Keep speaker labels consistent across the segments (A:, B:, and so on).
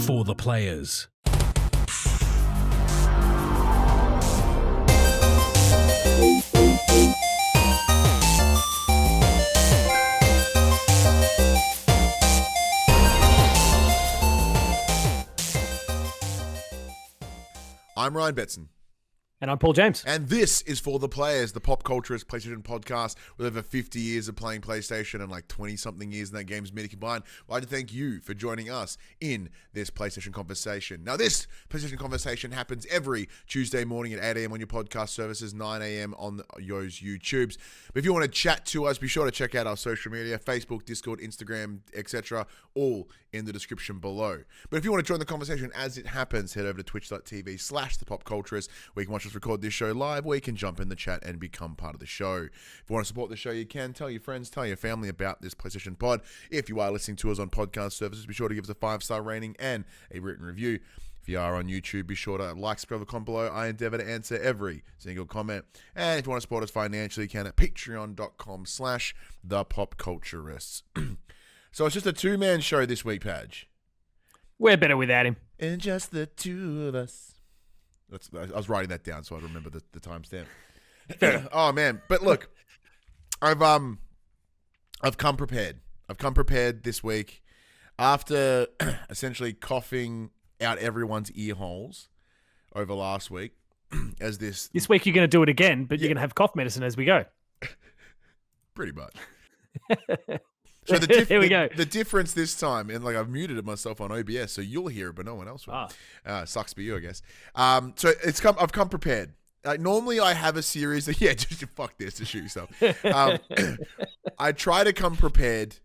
A: for the players.
B: I'm Ryan Betson.
C: And I'm Paul James.
B: And this is For the Players, the PopCulturists PlayStation Podcast with over 50 years of playing PlayStation and like 20-something years in that game's media combined. I'd like to thank you for joining us in this PlayStation conversation. Now, this PlayStation conversation happens every Tuesday morning at 8 a.m. on your podcast services, 9 a.m. on yours YouTubes. But if you want to chat to us, be sure to check out our social media, Facebook, Discord, Instagram, etc., all in the description below. But if you want to join the conversation as it happens, head over to twitch.tv/thepopculturist, where you can watch us record this show live, or you can jump in the chat and become part of the show. If you want to support the show, you can. Tell your friends, tell your family about this PlayStation pod. If you are listening to us on podcast services, be sure to give us a 5-star rating and a written review. If you are on YouTube, be sure to like, subscribe, comment below. I endeavor to answer every single comment. And if you want to support us financially, you can at patreon.com/thepopculturists. So it's just a two-man show this week, Padge.
C: We're better without him.
B: And just the two of us. I was writing that down so I remember the timestamp. Oh man, but look, I've come prepared. I've come prepared this week after essentially coughing out everyone's ear holes over last week. As this
C: week you're going to do it again, but you're going to have cough medicine as we go.
B: Pretty much. So
C: Here we go.
B: The difference this time, and like I've muted it myself on OBS, so you'll hear it, but no one else will. Sucks for you, I guess. So I've come prepared. Normally I have a series that just fuck this to shoot yourself. I try to come prepared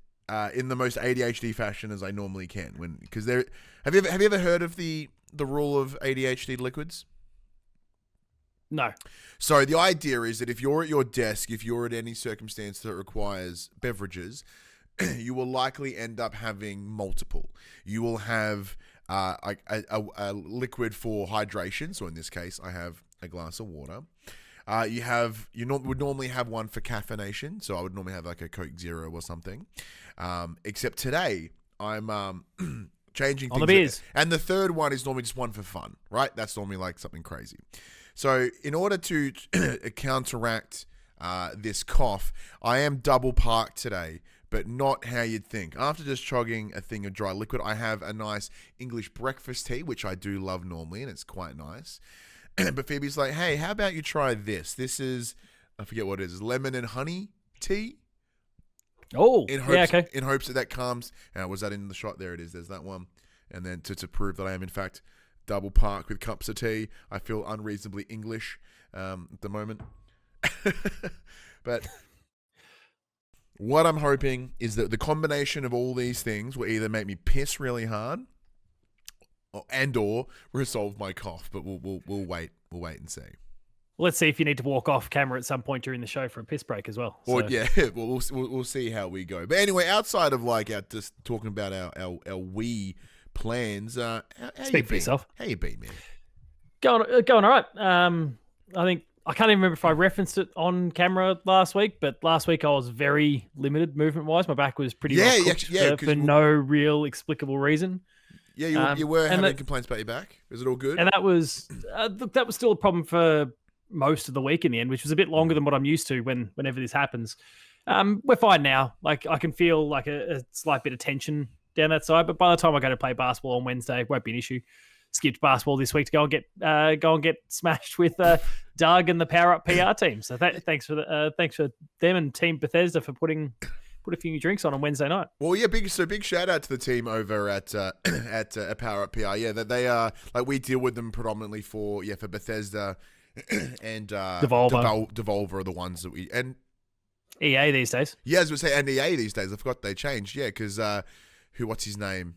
B: in the most ADHD fashion as I normally can. Because have you ever heard of the rule of ADHD liquids?
C: No.
B: So the idea is that if you're at your desk, if you're at any circumstance that requires beverages, you will likely end up having multiple. You will have a liquid for hydration. So in this case, I have a glass of water. You would normally have one for caffeination. So I would normally have like a Coke Zero or something. Except today, I'm changing things.
C: On the beers.
B: And the third one is normally just one for fun, right? That's normally like something crazy. So in order to counteract this cough, I am double parked today, but not how you'd think. After just chugging a thing of dry liquid, I have a nice English breakfast tea, which I do love normally, and it's quite nice. But Phoebe's like, hey, how about you try this? This is, I forget what it is, lemon and honey tea?
C: Oh,
B: okay. In hopes that calms. Was that in the shot? There it is. There's that one. And then to prove that I am, in fact, double parked with cups of tea, I feel unreasonably English at the moment. But what I'm hoping is that the combination of all these things will either make me piss really hard or resolve my cough. But we'll wait. We'll wait and see.
C: Well, let's see if you need to walk off camera at some point during the show for a piss break as well.
B: Or we'll see how we go. But anyway, outside of just talking about our Wii plans, how
C: speak for yourself.
B: How you been, man?
C: Going all right. I think I can't even remember if I referenced it on camera last week, but last week I was very limited movement-wise. My back was pretty for no real explicable reason.
B: Yeah, you were having complaints about your back. Is it all good?
C: And that was still a problem for most of the week in the end, which was a bit longer than what I'm used to whenever this happens. We're fine now. Like I can feel like a slight bit of tension down that side, but by the time I go to play basketball on Wednesday, it won't be an issue. Skipped basketball this week to go and get smashed with Doug and the Power Up PR team. So thanks for them and Team Bethesda for put a few new drinks on Wednesday night.
B: Well, yeah, big shout out to the team over at Power Up PR. Yeah, that they are like we deal with them predominantly for Bethesda and Devolver are the ones that we and
C: EA these days.
B: Yeah, as we say, and EA these days. I forgot they changed. Yeah, because what's his name?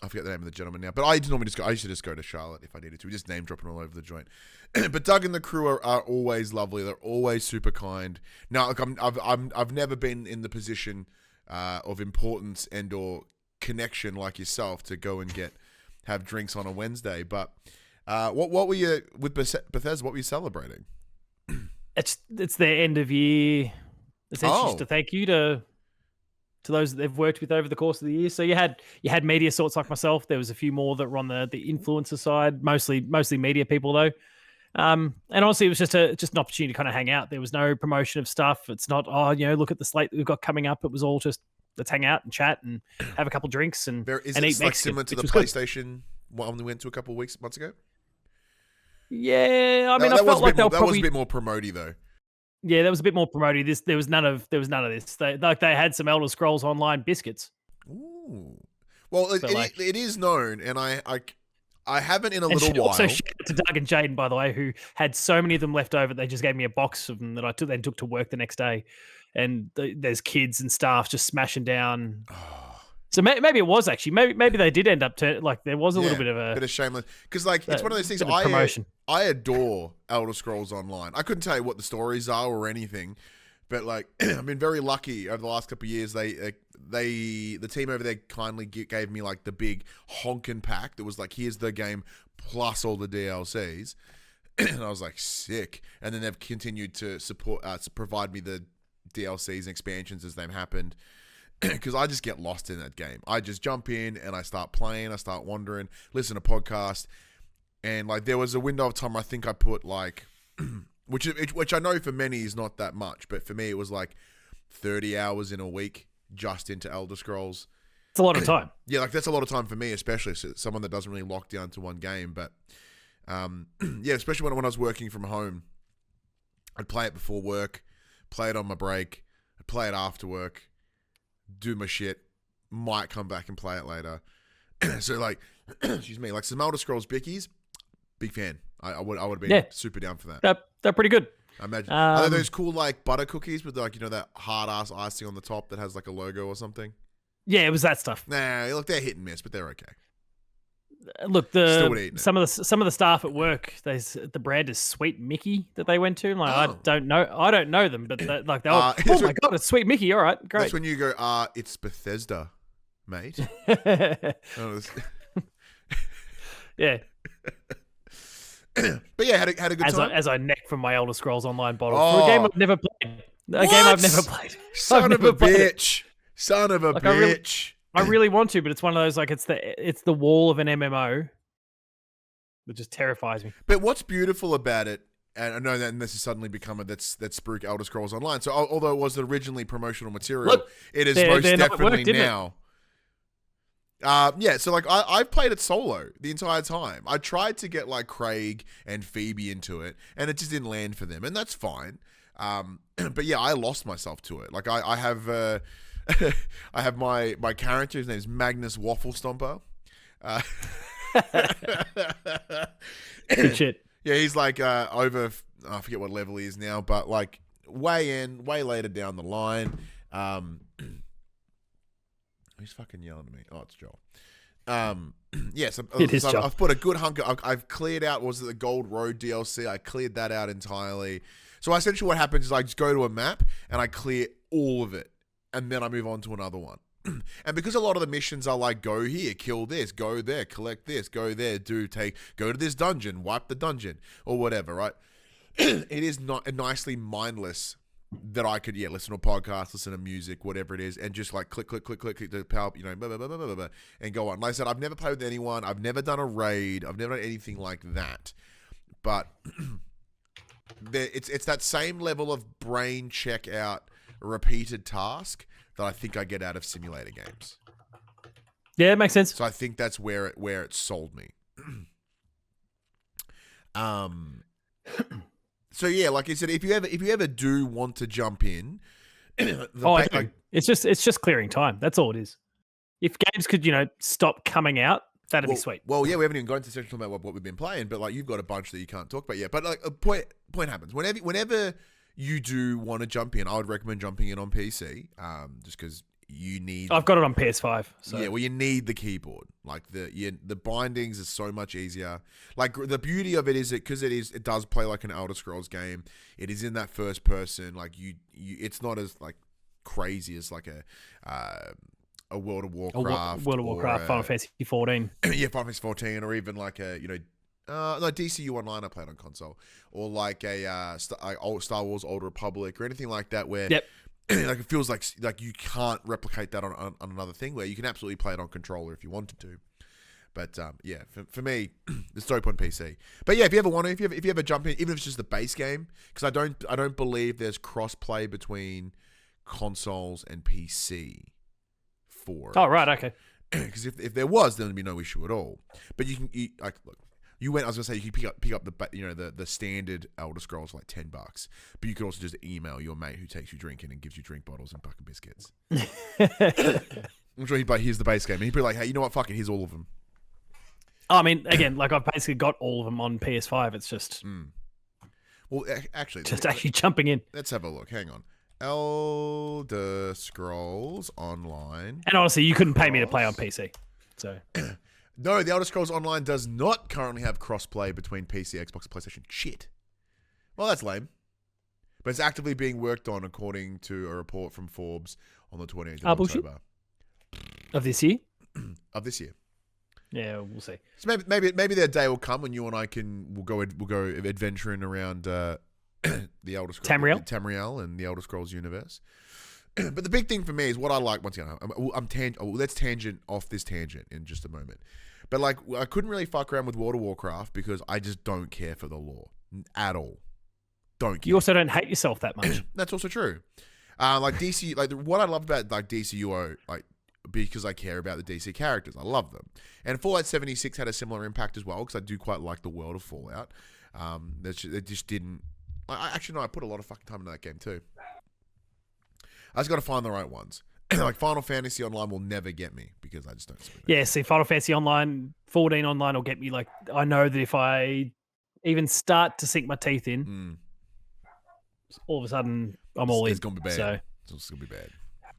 B: I forget the name of the gentleman now, but I used to just go to Charlotte if I needed to. We just name dropping all over the joint. But Doug and the crew are always lovely. They're always super kind. Now, like I've never been in the position of importance and or connection like yourself to go and have drinks on a Wednesday. But what were you with Bethesda? What were you celebrating?
C: It's their end of year. Essentially, just to thank you to to those that they've worked with over the course of the year. So you had media sorts like myself. There was a few more that were on the influencer side, mostly media people though. And honestly, it was just an opportunity to kind of hang out. There was no promotion of stuff. It's not, look at the slate that we've got coming up. It was all just, let's hang out and chat and have a couple drinks and
B: Is
C: and
B: it
C: eat
B: like
C: Mexican,
B: similar to the
C: which was good.
B: PlayStation one we went to a couple of months ago?
C: Yeah, I mean, I felt like
B: that was a bit more promoty though.
C: Yeah, that was a bit more promoty. There was none of this. They had some Elder Scrolls Online biscuits.
B: Ooh. Well,
C: So,
B: it is known, and I haven't in a
C: and
B: little while.
C: Also, shout out to Doug and Jaden, by the way, who had so many of them left over. They just gave me a box of them that I took to work the next day. And there's kids and staff just smashing down. So maybe it was actually maybe they did end up there was a little bit of
B: shameless because it's one of those things.
C: Promotion.
B: I adore Elder Scrolls Online. I couldn't tell you what the stories are or anything, but like I've been very lucky over the last couple of years. The team over there kindly gave me like the big honkin' pack that was like, here's the game plus all the DLCs, and I was like, sick. And then they've continued to provide me the DLCs and expansions as they've happened. Because I just get lost in that game. I just jump in and I start playing. I start wandering, listen to podcasts, and like there was a window of time I think I put like, which I know for many is not that much, but for me it was like 30 hours in a week just into Elder Scrolls.
C: It's a lot of time.
B: Yeah, like that's a lot of time for me, especially someone that doesn't really lock down to one game. But yeah, especially when I was working from home, I'd play it before work, play it on my break, I'd play it after work, do my shit, might come back and play it later. So like, excuse me, like some Elder Scrolls Bickies, big fan. I would have been super down for that.
C: They're pretty good.
B: I imagine. Are there those cool like butter cookies with like, that hard ass icing on the top that has like a logo or something?
C: Yeah, it was that stuff.
B: Nah, look, they're hit and miss, but they're okay.
C: Look, some of the staff at work, the brand is Sweet Mickey that they went to. I'm like, I don't know them, but they were, oh my god, it's Sweet Mickey. All right, great.
B: That's when you go, it's Bethesda, mate.
C: Yeah.
B: But yeah, had a good time.
C: As I neck from my Elder Scrolls Online bottle for a game I've never played. A game I've never played.
B: Son of a bitch. Son of a bitch.
C: I really want to, but it's one of those like it's the wall of an MMO that just terrifies me.
B: But what's beautiful about it, and I know that this has suddenly become that spook Elder Scrolls Online. So although it was originally promotional material, it is most definitely now. Yeah, so like I've played it solo the entire time. I tried to get like Craig and Phoebe into it, and it just didn't land for them, and that's fine. But yeah, I lost myself to it. Like I have I have my character. His name's Magnus Waffle Stomper.
C: Good shit.
B: Yeah, he's like over. I forget what level he is now, but like way later down the line. Who's fucking yelling at me? Oh, it's Joel. Yes, I've put a good hunk. I've cleared out. Was it the Gold Road DLC? I cleared that out entirely. So essentially, what happens is I just go to a map and I clear all of it, and then I move on to another one. And because a lot of the missions are like, go here, kill this, go there, collect this, go there, go to this dungeon, wipe the dungeon, or whatever, right? It is not nicely mindless that I could, listen to a podcast, listen to music, whatever it is, and just like click to power, blah, blah, blah, blah, blah, blah, and go on. Like I said, I've never played with anyone. I've never done a raid. I've never done anything like that. But it's that same level of brain check out, repeated task that I think I get out of simulator games.
C: Yeah, it makes sense.
B: So I think that's where it sold me. So yeah, like I said, if you ever do want to jump in,
C: I do. It's just clearing time. That's all it is. If games could, stop coming out, that'd be sweet.
B: Well, yeah, we haven't even gone into the section about what we've been playing, but like you've got a bunch that you can't talk about yet. But like a point happens whenever you do want to jump in, I would recommend jumping in on PC, just because you need.
C: I've got it on PS5. So.
B: Yeah, well, you need the keyboard. Like the bindings is so much easier. Like the beauty of it is it does play like an Elder Scrolls game. It is in that first person. Like it's not as like crazy as like a World of Warcraft,
C: Final Fantasy 14.
B: Yeah, Final Fantasy 14, or even like a no, DCU Online I played on console, or like a Star Wars Old Republic, or anything like that, where like it feels like you can't replicate that on another thing, where you can absolutely play it on controller if you wanted to. But yeah, for me, it's dope on PC. But yeah, if you ever want to, if you ever jump in, even if it's just the base game, because I don't believe there's cross play between consoles and PC for it.
C: Oh right, okay.
B: Because if there was, then there'd be no issue at all. But you can like look. I was gonna say you can pick up the standard Elder Scrolls like $10, but you could also just email your mate who takes you drinking and gives you drink bottles and fucking biscuits. I'm sure he'd be like, here's the base game, and he'd be like, hey, you know what? Fuck it, here's all of them.
C: I mean, again, like I've basically got all of them on PS5. It's just
B: well, actually,
C: jumping in.
B: Let's have a look. Hang on, Elder Scrolls Online,
C: and honestly, you couldn't pay me to play on PC, so.
B: No, the Elder Scrolls Online does not currently have cross-play between PC, Xbox, and PlayStation. Shit. Well, that's lame. But it's actively being worked on, according to a report from Forbes on the 28th of October.
C: Of this year?
B: Of this year.
C: Yeah, we'll see.
B: So maybe their day will come when you and I we'll go adventuring around the Elder Scrolls Tamriel and the Elder Scrolls universe. But the big thing for me is what I like. Once again, let's tangent off this tangent in just a moment. But like, I couldn't really fuck around with World of Warcraft because I just don't care for the lore at all. Don't care.
C: You also don't hate yourself that much.
B: That's also true. Like DC, like what I love about like DCUO, like because I care about the DC characters, I love them. And Fallout 76 had a similar impact as well because I do quite like the world of Fallout. It just didn't. Actually, no, I put a lot of fucking time into that game too. I just got to find the right ones. Like Final Fantasy Online will never get me because I just don't.
C: Yeah, see, Final Fantasy Online, 14 Online will get me. Like, I know that if I even start to sink my teeth in, all of a sudden I'm all in.
B: It's gonna be bad.
C: So
B: it's gonna be bad.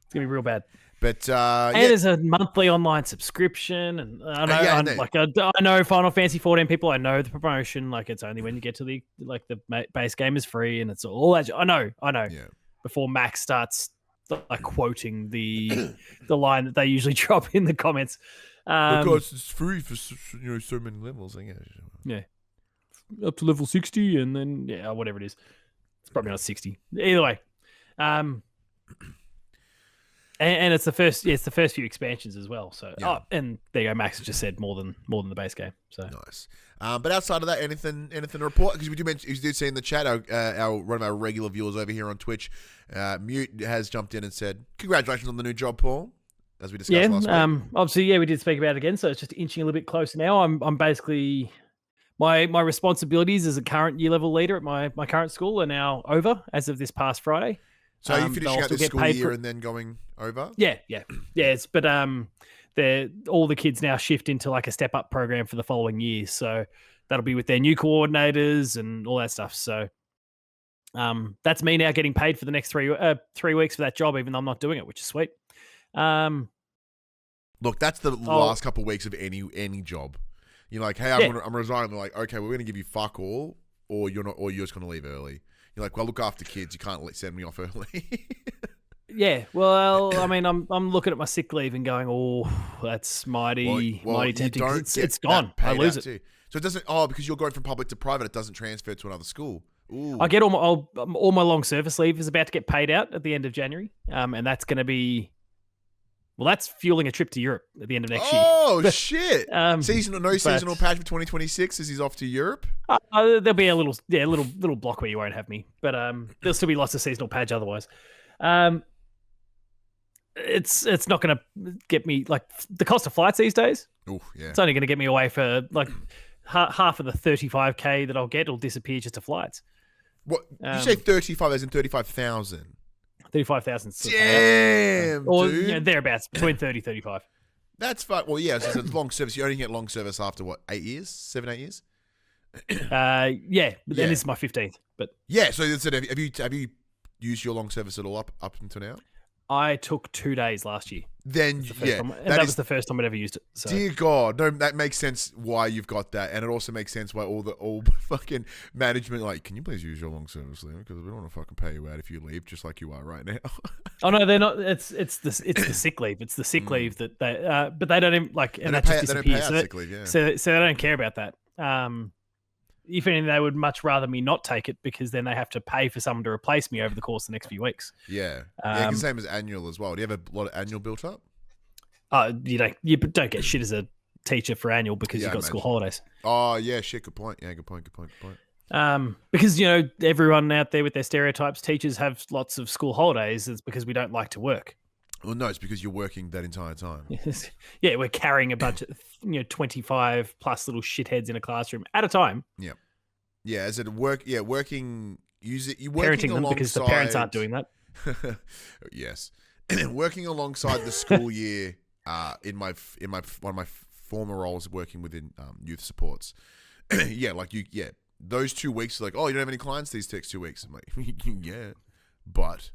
C: It's gonna be real bad.
B: But
C: and there's a monthly online subscription, and I know Final Fantasy 14 people. I know the promotion. Like, it's only when you get to the base game is free, and it's all that. I know.
B: Yeah.
C: Before Max starts like quoting the line that they usually drop in the comments.
B: Because it's free for so many levels. I guess.
C: Yeah, up to level 60, and then whatever it is. It's probably not 60. Either way, and it's the first few expansions as well. So and there you go. Max just said more than the base game. So
B: nice. But outside of that, anything to report? Because we did see in the chat, one of our regular viewers over here on Twitch, Mute has jumped in and said, "Congratulations on the new job, Paul." As we discussed last week.
C: Obviously, we did speak about it again. So it's just inching a little bit closer now. I'm basically my responsibilities as a current year level leader at my current school are now over as of this past Friday.
B: So are you finishing out this school year and then going over?
C: Yeah. Yes, but all the kids now shift into like a step up program for the following year. So that'll be with their new coordinators and all that stuff. So that's me now getting paid for the next 3 weeks for that job, even though I'm not doing it, which is sweet.
B: Look, that's the last couple of weeks of any job. You're like, hey, I'm resigning. They're like, okay, we're going to give you fuck all, or you're not, or you're just going to leave early. You're like, well, look after kids. You can't send me off early.
C: Yeah, well, I mean, I'm looking at my sick leave and going, oh, that's mighty tempting. It's gone. I lose it. Too.
B: So it doesn't. Because you're going from public to private, it doesn't transfer to another school. Ooh.
C: I get all my long service leave is about to get paid out at the end of January, and that's going to be. Well, that's fueling a trip to Europe at the end of next year.
B: Oh, shit. Seasonal patch for 2026 as he's off to Europe?
C: There'll be a little block where you won't have me. But there'll still be lots of seasonal patch otherwise. It's not going to get me, like, the cost of flights these days.
B: Oh, yeah.
C: It's only going to get me away for, like, half of the 35K that I'll get will disappear just to flights.
B: What? You say 35 as in 35,000?
C: 35,000.
B: Damn,
C: or,
B: dude.
C: Thereabouts, between 30 35.
B: That's fun. Well, yeah, so it's long service. You only get long service after, what, 8 years? 7, 8 years?
C: Then this is my 15th. But
B: yeah, so have you used your long service at all up until now?
C: I took 2 days last year.
B: Then,
C: that was the first time I'd ever used it. So.
B: Dear God. No, that makes sense why you've got that. And it also makes sense why all fucking management, like, can you please use your long service leave? Because we don't want to fucking pay you out if you leave, just like you are right now.
C: Oh, no, they're not. It's the sick leave. It's the sick leave that but they don't even, like, and that just disappears. So they don't care about that. if anything, they would much rather me not take it because then they have to pay for someone to replace me over the course of the next few weeks.
B: Yeah. Yeah, the same as annual as well. Do you have a lot of annual built up?
C: You don't get shit as a teacher for annual because you've got school holidays.
B: Oh, yeah, shit. Good point. Yeah, good point.
C: Because, everyone out there with their stereotypes, teachers have lots of school holidays. It's because we don't like to work.
B: Well, no, it's because you're working that entire time.
C: Yeah, we're carrying a bunch of 25 plus little shitheads in a classroom at a time.
B: Yeah, yeah. As it work, yeah, working. Use it. You
C: parenting them because the parents aren't doing that.
B: Yes, working alongside the school year. In my one of my former roles working within youth supports. Yeah, those 2 weeks. Like, oh, you don't have any clients these next 2 weeks. I'm like, yeah, but.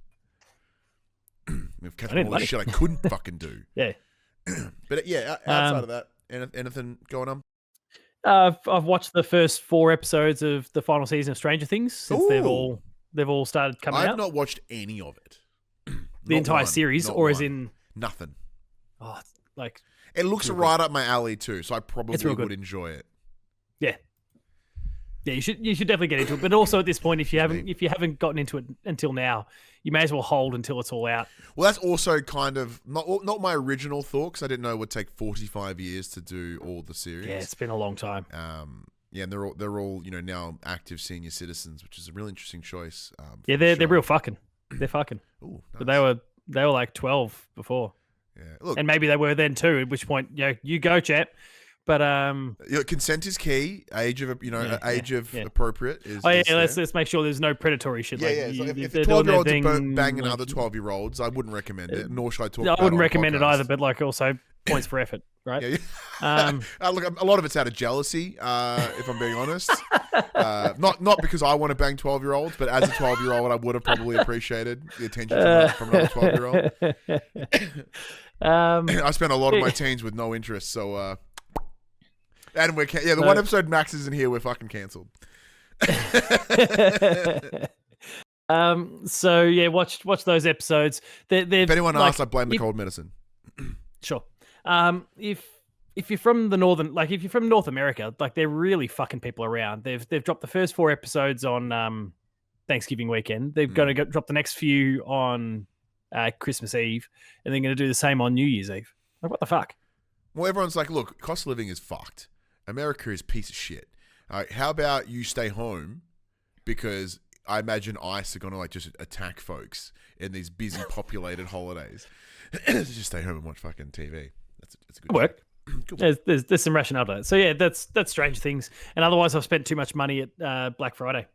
B: We've kept all the shit I couldn't fucking do.
C: Yeah.
B: But yeah, outside of that, anything going on?
C: I've watched the first 4 episodes of the final season of Stranger Things since they've all started coming out.
B: I've not watched any of it.
C: The entire series, or as in
B: nothing.
C: Oh,
B: it looks right up my alley too, so I probably would enjoy it.
C: Yeah. Yeah, you should definitely get into it. But also at this point, if you haven't gotten into it until now, you may as well hold until it's all out.
B: Well, that's also kind of not my original thought, because I didn't know it would take 45 years to do all the series.
C: Yeah, it's been a long time.
B: Yeah, and they're all now active senior citizens, which is a real interesting choice.
C: Yeah, they're real fucking. They're fucking.
B: Ooh, nice.
C: But they were like 12 before.
B: Yeah, look,
C: and maybe they were then too. At which point, you go, chap. But
B: consent is key. Age of appropriate is.
C: Oh yeah, let's make sure there's no predatory shit.
B: Yeah, so if 12-year-olds are banging other 12-year-olds, I wouldn't recommend it. Nor should I talk.
C: I wouldn't recommend it either. But also points for effort, right?
B: Yeah. Look, a lot of it's out of jealousy. If I'm being honest, not because I want to bang 12-year-olds, but as a 12-year-old, I would have probably appreciated the attention from another 12-year-old. I spent a lot of my teens with no interest, so. And the one episode Max isn't here, we're fucking cancelled.
C: So yeah, watch those episodes.
B: If anyone asks, I blame the cold medicine.
C: Sure. If you're from the northern, if you're from North America, they're really fucking people around. They've dropped the first 4 episodes on Thanksgiving weekend. They're going to drop the next few on Christmas Eve, and they're going to do the same on New Year's Eve. What the fuck?
B: Well, everyone's like, look, cost of living is fucked. America is a piece of shit. How about you stay home? Because I imagine ICE are going to just attack folks in these busy, populated holidays. Just stay home and watch fucking TV. That's a good
C: work. There's some rationale to that. So yeah, that's Stranger Things. And otherwise, I've spent too much money at Black Friday.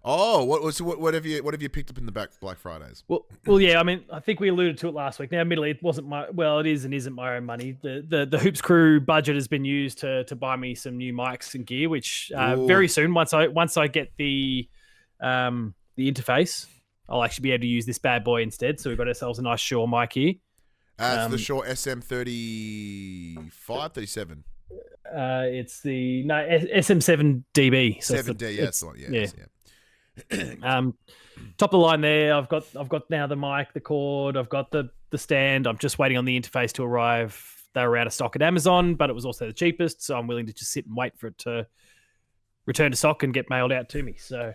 B: Oh, what have you picked up in the Black Fridays?
C: Well, yeah. I mean, I think we alluded to it last week. Now, admittedly, it wasn't it is and isn't my own money. The Hoops Crew budget has been used to buy me some new mics and gear, which very soon, once I get the interface, I'll actually be able to use this bad boy instead. So we've got ourselves a nice Shure mic here.
B: It's the Shure SM35, 37.
C: It's the SM7DB. So
B: 7D, that's the one. Yeah.
C: Top of the line there. I've got now the mic, the cord. I've got the stand. I'm just waiting on the interface to arrive. They were out of stock at Amazon, but it was also the cheapest, so I'm willing to just sit and wait for it to return to stock and get mailed out to me. So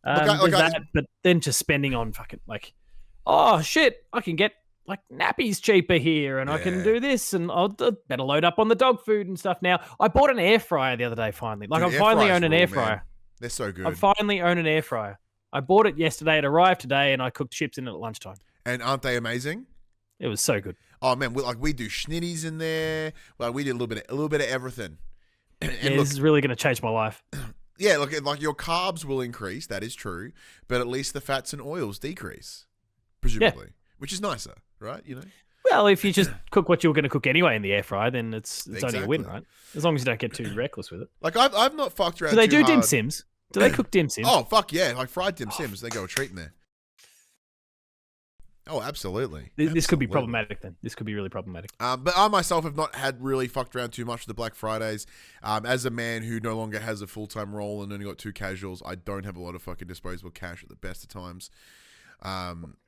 C: but then just spending on fucking oh shit, I can get nappies cheaper here, and I can do this, and I'll better load up on the dog food and stuff. Now I bought an air fryer the other day. Finally, I finally own an air fryer. Man.
B: They're so good.
C: I finally own an air fryer. I bought it yesterday. It arrived today, and I cooked chips in it at lunchtime.
B: And aren't they amazing?
C: It was so good.
B: Oh man, we do schnitties in there. We did a little bit of everything. And
C: this is really going to change my life.
B: Yeah, look, your carbs will increase. That is true, but at least the fats and oils decrease, presumably, which is nicer, right?
C: Well, if you just cook what you were going to cook anyway in the air fryer, then it's only a win, right? As long as you don't get too reckless with it.
B: I've not fucked around.
C: Do they
B: do
C: dim sims? Do they cook dim sims?
B: Oh fuck yeah! Fried dim sims. They go a treat in there. Oh, absolutely.
C: This could be problematic then. This could be really problematic.
B: But I myself have not had really fucked around too much with the Black Fridays. As a man who no longer has a full-time role and only got 2 casuals, I don't have a lot of fucking disposable cash at the best of times.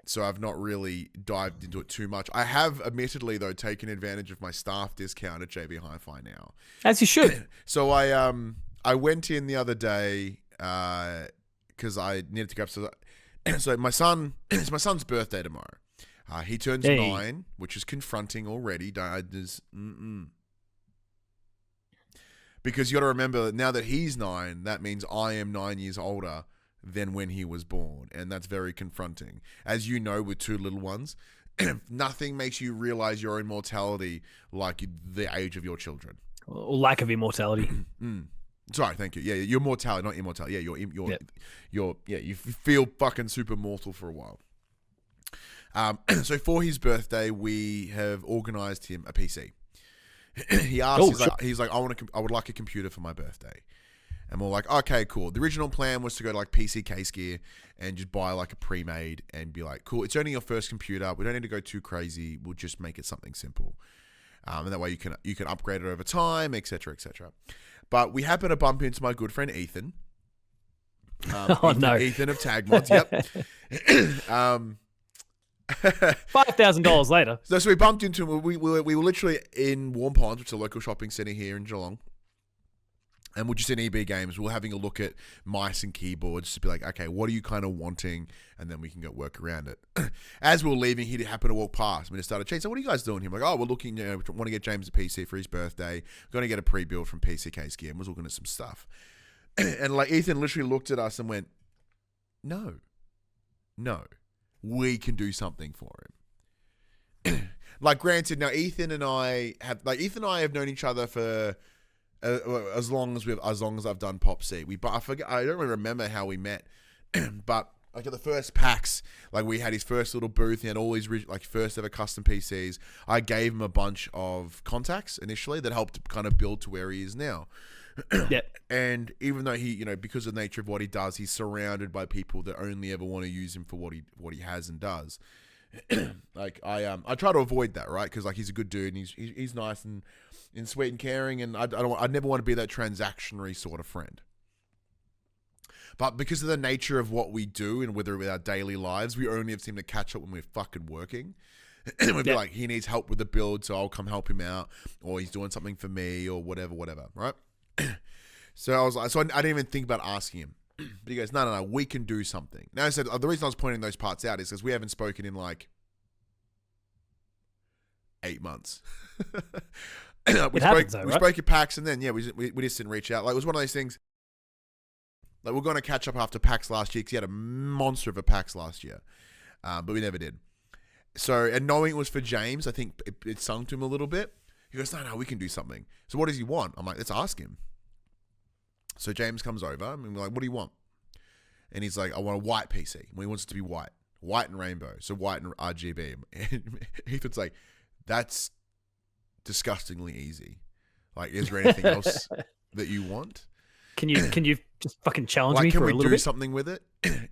B: So I've not really dived into it too much. I have admittedly though taken advantage of my staff discount at JB Hi-Fi now.
C: As you should.
B: So I I went in the other day because I needed to go up. So my son, it's my son's birthday tomorrow. He turns 9, which is confronting already. Because you got to remember that now that he's 9, that means I am 9 years older than when he was born, and that's very confronting. As you know, with 2 little ones, nothing makes you realize your own mortality like the age of your children.
C: Or lack of immortality.
B: Sorry, thank you. Yeah, your mortality, not immortality. Yeah, you feel fucking super mortal for a while. So for his birthday, we have organized him a PC. He asked, he's like, I would like a computer for my birthday. And we're like, okay, cool. The original plan was to go to like PC Case Gear and just buy like a pre-made and be like, cool, it's only your first computer. We don't need to go too crazy. We'll just make it something simple. And that way you can upgrade it over time, etc., etc. But we happen to bump into my good friend Ethan. Ethan of Tag Mods. Yep.
C: $5,000 later.
B: So we bumped into him. We were literally in Warm Ponds, which is a local shopping centre here in Geelong. And we're just in EB Games. We're having a look at mice and keyboards to be like, okay, what are you kind of wanting? And then we can go work around it. As we were leaving, he happened to walk past. We just started chatting. So what are you guys doing here? I'm like, oh, we're looking, we want to get James a PC for his birthday. We're going to get a pre-build from PC Case Gear. And we're looking at some stuff. And like Ethan literally looked at us and went, no, we can do something for him. Like, granted, now Ethan and I have known each other for as long as I've done PopC. I don't really remember how we met, but like at the first PAX, like we had his first little booth. He had all his like first ever custom PCs. I gave him a bunch of contacts initially that helped kind of build to where he is now.
C: Yeah.
B: And even though he, because of the nature of what he does, he's surrounded by people that only ever want to use him for what he has and does. Like I try to avoid that, right? Because like he's a good dude and he's nice and sweet and caring, and I never want to be that transactionary sort of friend. But because of the nature of what we do and whether with our daily lives, we only have seemed to catch up when we're fucking working. And we'd be like, he needs help with the build, so I'll come help him out, or he's doing something for me, or whatever, right? So I was like, I didn't even think about asking him. But he goes, no, we can do something. Now I said, the reason I was pointing those parts out is because we haven't spoken in like 8 months. we spoke at PAX, and then we just didn't reach out. Like, it was one of those things. Like, we're going to catch up after PAX last year because he had a monster of a PAX last year, but we never did. So, and knowing it was for James, I think it sung to him a little bit. He goes, no, we can do something. So what does he want? I'm like, let's ask him. So James comes over and we're like, what do you want? And he's like, I want a white PC. Well, he wants it to be white and rainbow. So white and RGB. And Ethan's like, that's disgustingly easy. Like, is there anything else that you want?
C: Can you just fucking challenge me for a little bit?
B: Can we do something with it?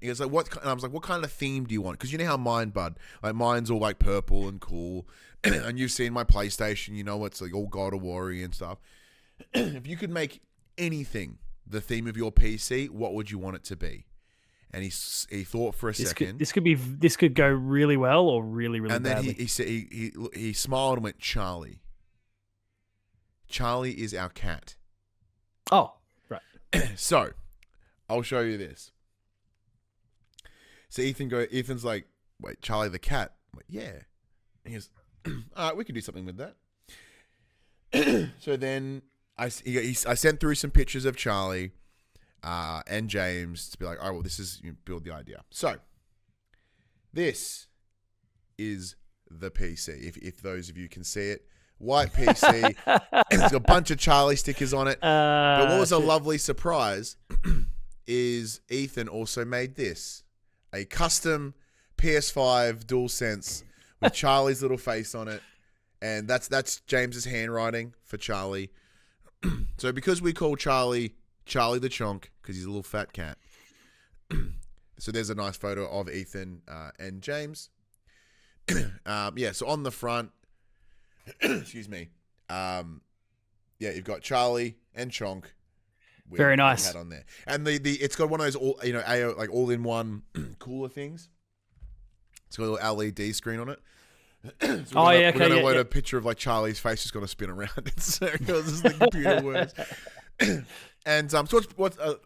B: He was like, what? And I was like, what kind of theme do you want? Because you know how mine, bud. Like, mine's all like purple and cool. And you've seen my PlayStation, it's like all God of War and stuff. If you could make anything the theme of your PC, what would you want it to be? And he thought for a second.
C: This could go really well or really, really badly.
B: And then he said he smiled and went, Charlie. Charlie is our cat.
C: Oh, right.
B: So, I'll show you this. So Ethan's like, wait, Charlie the cat? I'm like, yeah. And he goes, all right, we can do something with that. So then I sent through some pictures of Charlie and James to be like, all right, well, this is, build the idea. So, this is the PC, if those of you can see it. White PC. It's got a bunch of Charlie stickers on it. But what was a lovely surprise is Ethan also made this. A custom PS5 DualSense with Charlie's little face on it. And that's James's handwriting for Charlie. So because we call Charlie the Chonk, because he's a little fat cat. So there's a nice photo of Ethan and James. So on the front, excuse me. You've got Charlie and Chonk.
C: Very nice.
B: On there. And it's got one of those all-in-one cooler things. It's got a little LED screen on it. So we're gonna load a picture of like Charlie's face just going to spin around it. So this is the computer works. And so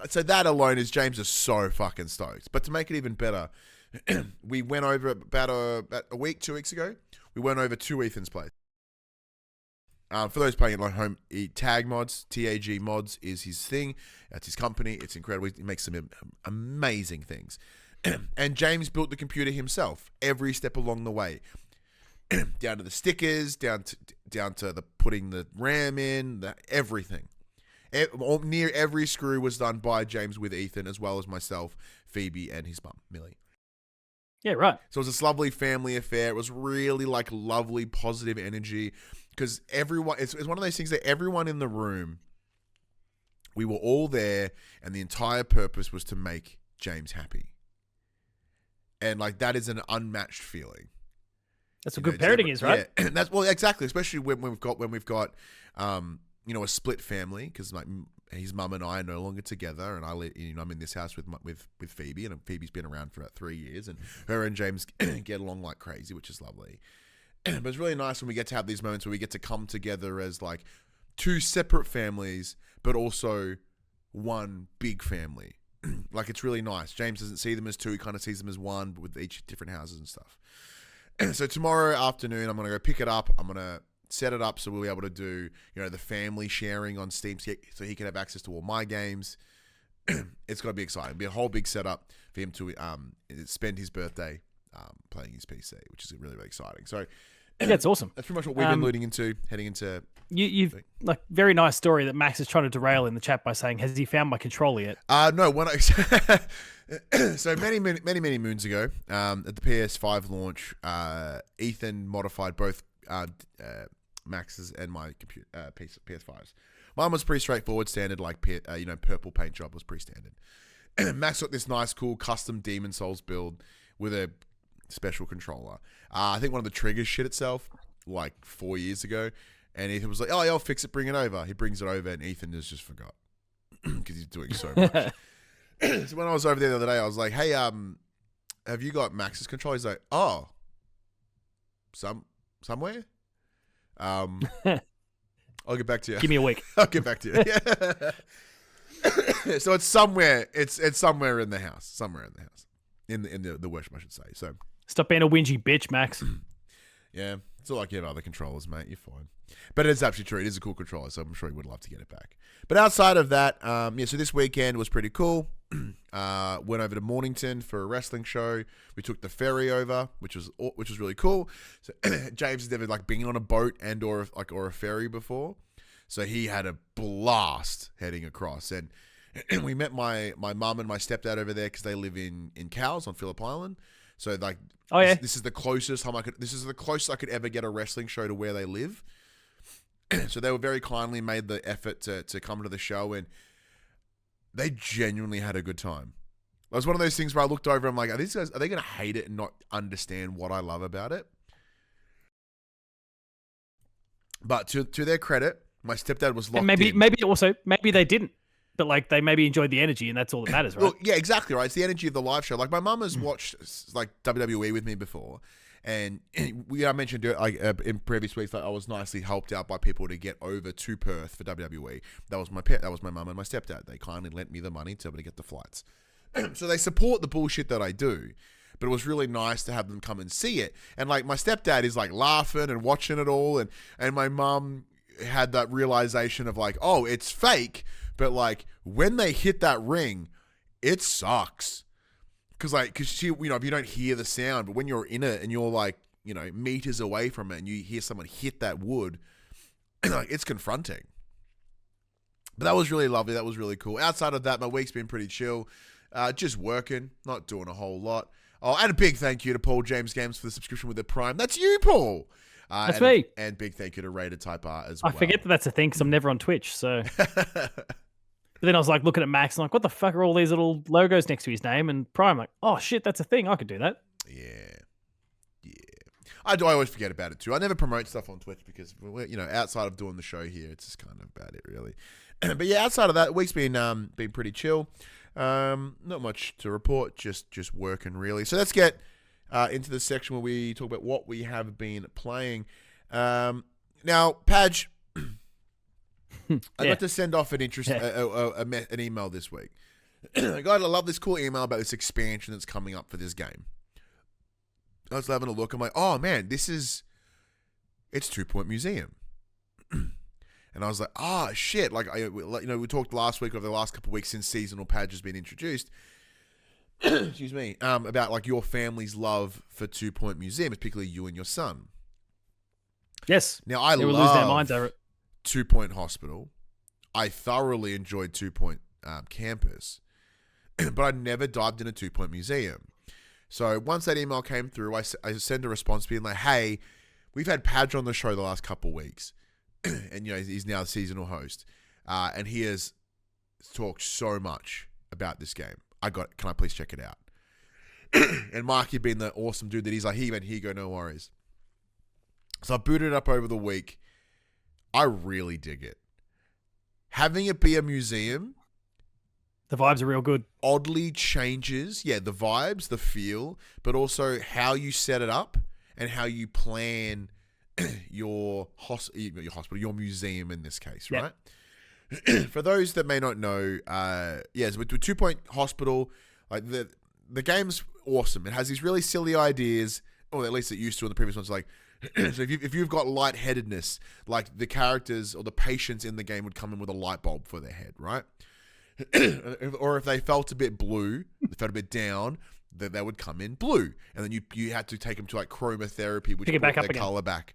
B: so that alone is James is so fucking stoked. But to make it even better, we went over about a week, 2 weeks ago. We went over to Ethan's place. For those playing at home, Tag Mods, TAG Mods is his thing. That's his company. It's incredible. He makes some amazing things. And James built the computer himself every step along the way. Down to the stickers, down to the putting the RAM in, everything. Near every screw was done by James with Ethan, as well as myself, Phoebe, and his mum, Millie.
C: Yeah, right.
B: So it was this lovely family affair. It was really like lovely, positive energy because everyone, it's one of those things that everyone in the room, we were all there and the entire purpose was to make James happy. And like that is an unmatched feeling.
C: That's what good parenting is, right?
B: Yeah, that's exactly, especially when we've got a split family because like his mum and I are no longer together, and I'm in this house with Phoebe, and Phoebe's been around for about 3 years, and her and James get along like crazy, which is lovely. But it's really nice when we get to have these moments where we get to come together as like two separate families, but also one big family. Like it's really nice. James doesn't see them as two; he kind of sees them as one, but with each different houses and stuff. So tomorrow afternoon, I'm gonna go pick it up. I'm gonna set it up so we'll be able to do, the family sharing on Steam so he can have access to all my games. It's going to be exciting. It'll be a whole big setup for him to spend his birthday playing his PC, which is really, really exciting. So
C: yeah, it's awesome.
B: That's pretty much what we've been heading into.
C: You've like very nice story that Max is trying to derail in the chat by saying, has he found my controller yet?
B: No, so many moons ago, at the PS5 launch, Ethan modified both Max's and my computer PS5s. Mine was pretty straightforward, standard, like purple paint job was pretty standard. Max got this nice, cool custom Demon Souls build with a special controller. I think one of the triggers shit itself like 4 years ago, and Ethan was like, "Oh, yeah, I'll fix it. Bring it over." He brings it over, and Ethan has just forgot because he's doing so much. So when I was over there the other day, I was like, "Hey, have you got Max's controller?" He's like, "Oh, somewhere." I'll get back to you.
C: Give me a week.
B: I'll get back to you. Yeah. So it's somewhere. It's somewhere in the house. Somewhere in the house. In the workshop, I should say. So
C: stop being a whingy bitch, Max.
B: Yeah, it's all like you have other controllers, mate. You're fine. But it is absolutely true. It is a cool controller, so I'm sure he would love to get it back. But outside of that, so this weekend was pretty cool. Went over to Mornington for a wrestling show. We took the ferry over, which was really cool. So James has never like been on a boat or a ferry before, so he had a blast heading across. And we met my mum and my stepdad over there because they live in Cowes on Phillip Island. So like,
C: oh yeah,
B: this is the closest I could ever get a wrestling show to where they live. So they were very kindly made the effort to come to the show, and they genuinely had a good time. It was one of those things where I looked over and I'm like, are they going to hate it and not understand what I love about it? But to their credit, my stepdad was locked in.
C: Maybe they didn't. But like they maybe enjoyed the energy, and that's all that matters, right?
B: Well, yeah, exactly right. It's the energy of the live show. Like my mum has watched like WWE with me before, and I mentioned in previous weeks that I was nicely helped out by people to get over to Perth for WWE. That was my mum and my stepdad. They kindly lent me the money to be able to get the flights. So they support the bullshit that I do. But it was really nice to have them come and see it. And like my stepdad is like laughing and watching it all, and my mum had that realization of like, oh, it's fake. But like when they hit that ring, it sucks. Cause she, if you don't hear the sound, but when you're in it and you're like, meters away from it and you hear someone hit that wood, like it's confronting. But that was really lovely. That was really cool. Outside of that, my week's been pretty chill. Just working, not doing a whole lot. Oh, and a big thank you to Paul James Games for the subscription with the Prime. That's you, Paul.
C: That's me.
B: And big thank you to Rated Type R as well.
C: I forget that's a thing because I'm never on Twitch, so... But then I was like looking at Max and like, what the fuck are all these little logos next to his name? And Prime, like, oh shit, that's a thing. I could do that.
B: Yeah. I always forget about it too. I never promote stuff on Twitch because outside of doing the show here, it's just kind of about it really. But yeah, outside of that, the week's been pretty chill. Not much to report, just working really. So let's get into the section where we talk about what we have been playing. Now, Padge. I got to send off an an email this week. God, I love this cool email about this expansion that's coming up for this game. I was having a look. I'm like, oh man, it's 2 Point Museum. And I was like, shit. Like, we talked last week, over the last couple of weeks since seasonal patch has been introduced. Excuse me. About like your family's love for 2 Point Museum, particularly you and your son.
C: Yes.
B: Now, I
C: lose their minds over it.
B: 2 Point Hospital. I thoroughly enjoyed 2 Point Campus, but I never dived in a 2 Point Museum. So once that email came through, I sent a response being like, hey, we've had Padge on the show the last couple of weeks, and he's now the seasonal host, and he has talked so much about this game. Can I please check it out? And Marky being the awesome dude that he's like, here you go, no worries. So I booted it up over the week. I really dig it. Having it be a museum,
C: the vibes are real good.
B: Oddly changes, the vibes, the feel, but also how you set it up and how you plan your hospital, your museum in this case, right? For those that may not know, with 2 Point Hospital, like the game's awesome. It has these really silly ideas, or at least it used to in the previous ones. Like, so if you've got lightheadedness, like the characters or the patients in the game would come in with a light bulb for their head, right? Or if they felt a bit blue, they felt a bit down, they would come in blue, and then you had to take them to like chromotherapy, which brought their color back,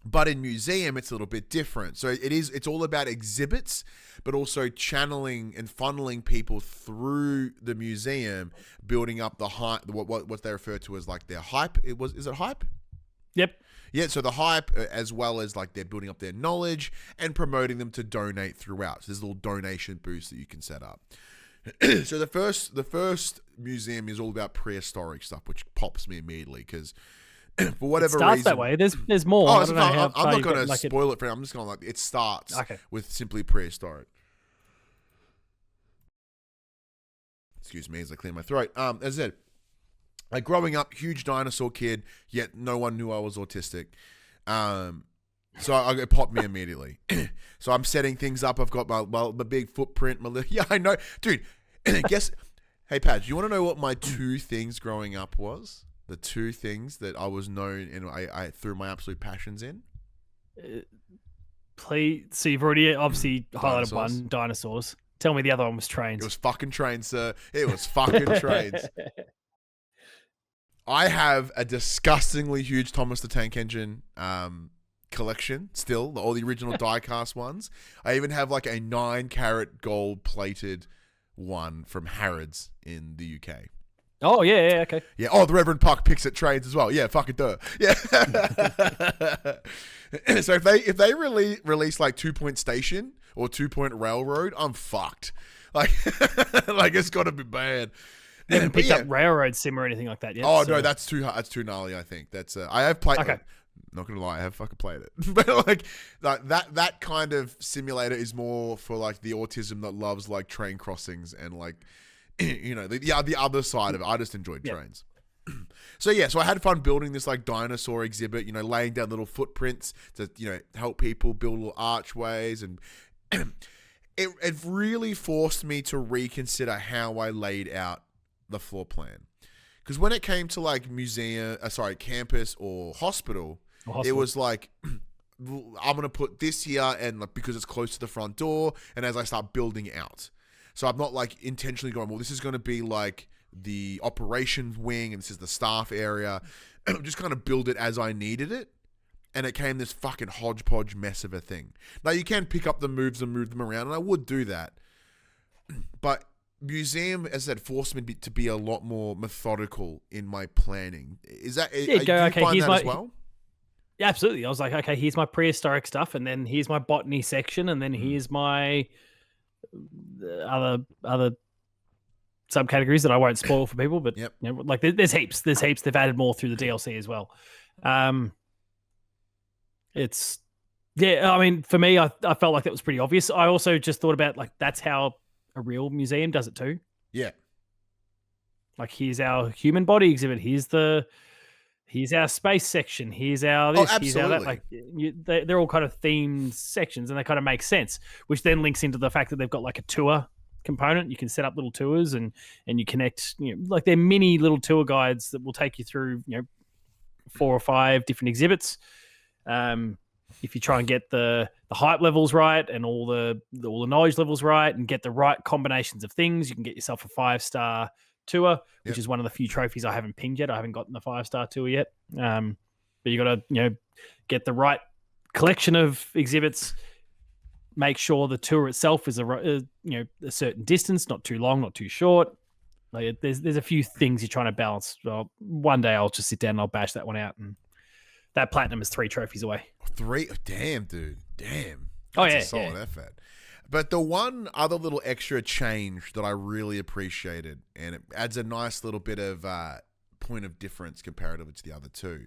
B: But in museum, it's a little bit different. So it's all about exhibits, but also channeling and funneling people through the museum, building up the hype, what they refer to as like their hype. Is it hype?
C: Yep.
B: Yeah, so the hype, as well as like they're building up their knowledge and promoting them to donate throughout. So there's a little donation boost that you can set up. So the first museum is all about prehistoric stuff, which pops me immediately because for whatever reason,
C: it starts that way. There's more.
B: I'm not going to spoil it for you. I'm just going to it starts with simply prehistoric. Excuse me as I clear my throat. As I said, like growing up, huge dinosaur kid, yet no one knew I was autistic. So it popped me immediately. So I'm setting things up. I've got my big footprint. Yeah, I know. Dude, guess. Hey, Pat, do you want to know what my 2 things growing up was? The 2 things that I was known and I threw my absolute passions in?
C: Please. So you've already obviously highlighted one, dinosaurs. Tell me the other one was trains.
B: It was fucking trains, sir. It was fucking trains. I have a disgustingly huge Thomas the Tank Engine collection still, all the original die-cast ones. I even have like a 9-carat gold-plated one from Harrods in the UK.
C: Oh, yeah, okay.
B: Yeah, the Reverend Puck picks at trains as well. Yeah, fucking duh. Yeah. So if they release like 2 Point Station or 2 Point Railroad, I'm fucked. Like, like it's got to be bad.
C: You haven't picked up Railroad Sim or anything like that yet?
B: Oh, no, that's too hard. That's too gnarly, I think. I have played...
C: Okay.
B: Not gonna lie, I have fucking played it. But like that kind of simulator is more for like the autism that loves like train crossings and like the other side of it. I just enjoyed trains. So I had fun building this like dinosaur exhibit, laying down little footprints to help people build little archways, and it really forced me to reconsider how I laid out the floor plan. Because when it came to like campus or hospital, it was like, I'm going to put this here and like, because it's close to the front door. And as I start building out, so I'm not like intentionally going, well, this is going to be like the operations wing and this is the staff area. Just kind of build it as I needed it. And it came this fucking hodgepodge mess of a thing. Now you can pick up the moves and move them around, and I would do that. But museum, as I said, forced me to be a lot more methodical in my planning. Is that? Do you find that as well?
C: Yeah, absolutely. I was like, okay, here's my prehistoric stuff, and then here's my botany section, and then here's my other subcategories that I won't spoil for people. But like there's heaps. They've added more through the DLC as well. I mean, for me, I felt like that was pretty obvious. I also just thought about like that's how a real museum does it too.
B: Yeah.
C: Like here's our human body exhibit. Here's here's our space section, here's our
B: Oh,
C: this, here's our that.
B: absolutely.
C: Like they're all kind of themed sections, and they kind of make sense, which then links into the fact that they've got like a tour component. You can set up little tours and you connect, like they're mini little tour guides that will take you through, 4 or 5 different exhibits. If you try and get the hype levels right and all the knowledge levels right and get the right combinations of things, you can get yourself a 5-star tour, which is one of the few trophies I haven't pinged yet. I haven't gotten the 5-star tour yet. But you got to, get the right collection of exhibits. Make sure the tour itself is a certain distance, not too long, not too short. Like there's a few things you're trying to balance. Well, one day I'll just sit down and I'll bash that one out, and that platinum is 3 trophies away.
B: 3? Damn, dude. Damn.
C: That's
B: a solid effort. But the one other little extra change that I really appreciated, and it adds a nice little bit of point of difference comparatively to the other two,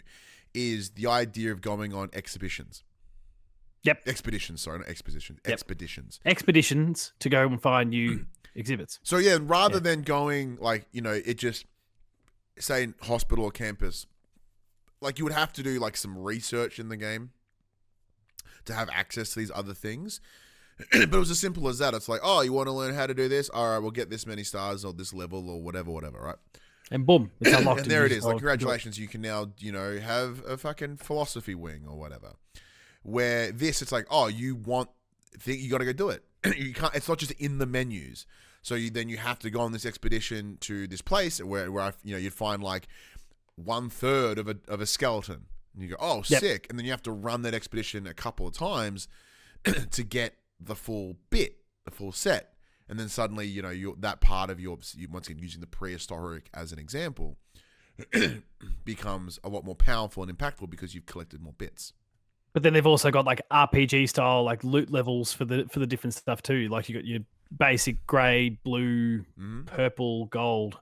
B: is the idea of going on exhibitions.
C: Yep.
B: Expeditions, sorry, not expositions. Yep. Expeditions.
C: Expeditions to go and find new exhibits.
B: So yeah, rather than going like, it just, say in hospital or campus, like you would have to do like some research in the game to have access to these other things. But it was as simple as that. It's like, oh, you want to learn how to do this? All right, we'll get this many stars or this level or whatever, right?
C: And boom, it's unlocked.
B: And there it is. Like, congratulations, you can now, have a fucking philosophy wing or whatever. Where this, it's like, oh, you got to go do it. You can't. It's not just in the menus. So then you have to go on this expedition to this place where you'd find like 1/3 of a skeleton. And you go, oh, sick. And then you have to run that expedition a couple of times to get the full bit, the full set. And then suddenly, that part of once again, using the prehistoric as an example, becomes a lot more powerful and impactful because you've collected more bits.
C: But then they've also got like RPG style, like loot levels for the different stuff too. Like you got your basic grey, blue, purple, gold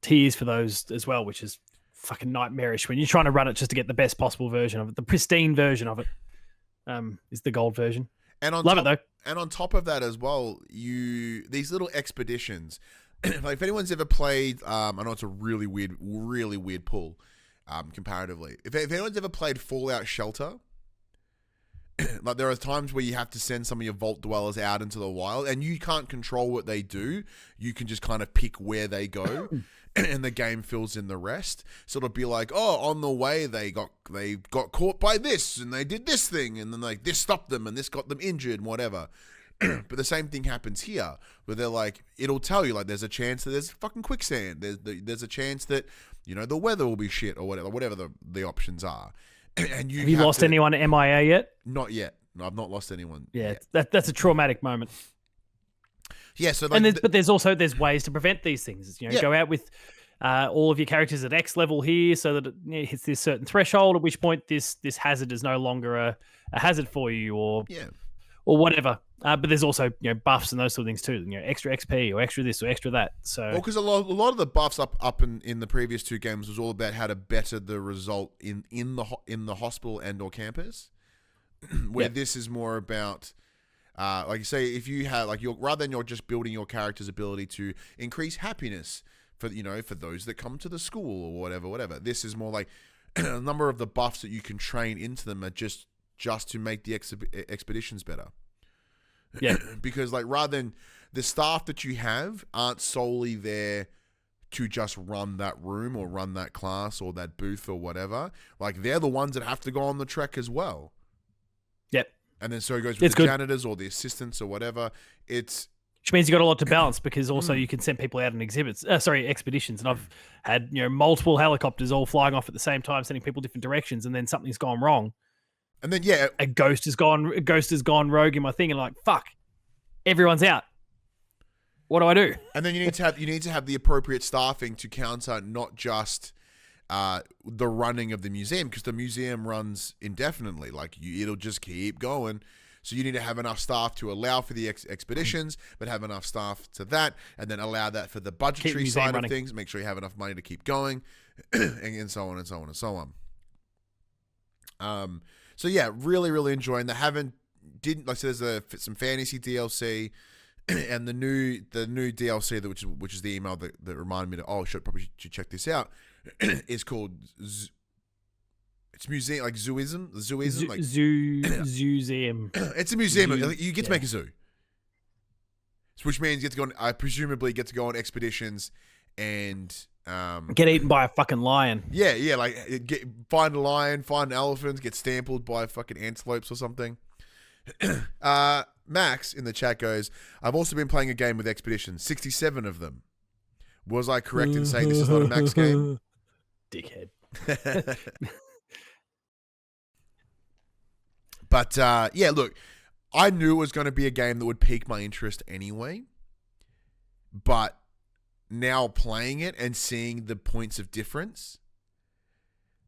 C: tiers for those as well, which is fucking nightmarish when you're trying to run it just to get the best possible version of it. The pristine version of it is the gold version.
B: And
C: Love it though.
B: And on top of that as well, these little expeditions. Like if anyone's ever played, I know it's a really weird pull, comparatively. If anyone's ever played Fallout Shelter, like there are times where you have to send some of your vault dwellers out into the wild, and you can't control what they do. You can just kind of pick where they go, and the game fills in the rest. So it'll be like, oh, on the way they got caught by this, and they did this thing, and then like this stopped them, and this got them injured, and whatever. But the same thing happens here, where they're like, it'll tell you like there's a chance that there's fucking quicksand. There's a chance that the weather will be shit or whatever the options are. And
C: have you lost anyone at MIA yet?
B: Not yet. No, I've not lost anyone.
C: Yeah, that's a traumatic moment.
B: Yeah, so like,
C: but there's ways to prevent these things. Go out with all of your characters at X level here, so that it hits this certain threshold. At which point this hazard is no longer a hazard for you, or whatever. But there's also buffs and those sort of things too. Extra XP or extra this or extra that. So
B: because a lot of the buffs up in the previous 2 games was all about how to better the result in the hospital and or campus. Where this is more about, like you say, if you have rather than you're just building your character's ability to increase happiness for those that come to the school or whatever. This is more like a number of the buffs that you can train into them are just to make the expeditions better.
C: Yeah,
B: because like rather than the staff that you have aren't solely there to just run that room or run that class or that booth or whatever. Like they're the ones that have to go on the trek as well.
C: Yep.
B: And then so it goes with the janitors or the assistants or whatever. Which
C: means you got a lot to balance, because also you can send people out on expeditions. And I've had multiple helicopters all flying off at the same time, sending people different directions, and then something's gone wrong.
B: And then
C: a ghost has gone rogue in my thing, and like, fuck, everyone's out. What do I do?
B: And then you need to have the appropriate staffing to counter not just the running of the museum, because the museum runs indefinitely. Like it'll just keep going. So you need to have enough staff to allow for the expeditions, but have enough staff to that, and then allow that for the budgetary side of things. Make sure you have enough money to keep going, and so on and so on and so on. So yeah, really, really enjoying that. Didn't like so there's some fantasy DLC, and the new DLC which is the email that reminded me that probably should check this out. is called. It's museum like zooism, like
C: zoozeum.
B: It's a museum. You get to make a zoo, which means you get to go on. I presumably get to go on expeditions and
C: get eaten by a fucking lion.
B: Yeah, like find a lion, find elephants, get stampled by fucking antelopes or something. Max in the chat goes, I've also been playing a game with expeditions, 67 of them. Was I correct in saying this is not a Max game?
C: Dickhead.
B: But yeah, look, I knew it was going to be a game that would pique my interest anyway. But now playing it and seeing the points of difference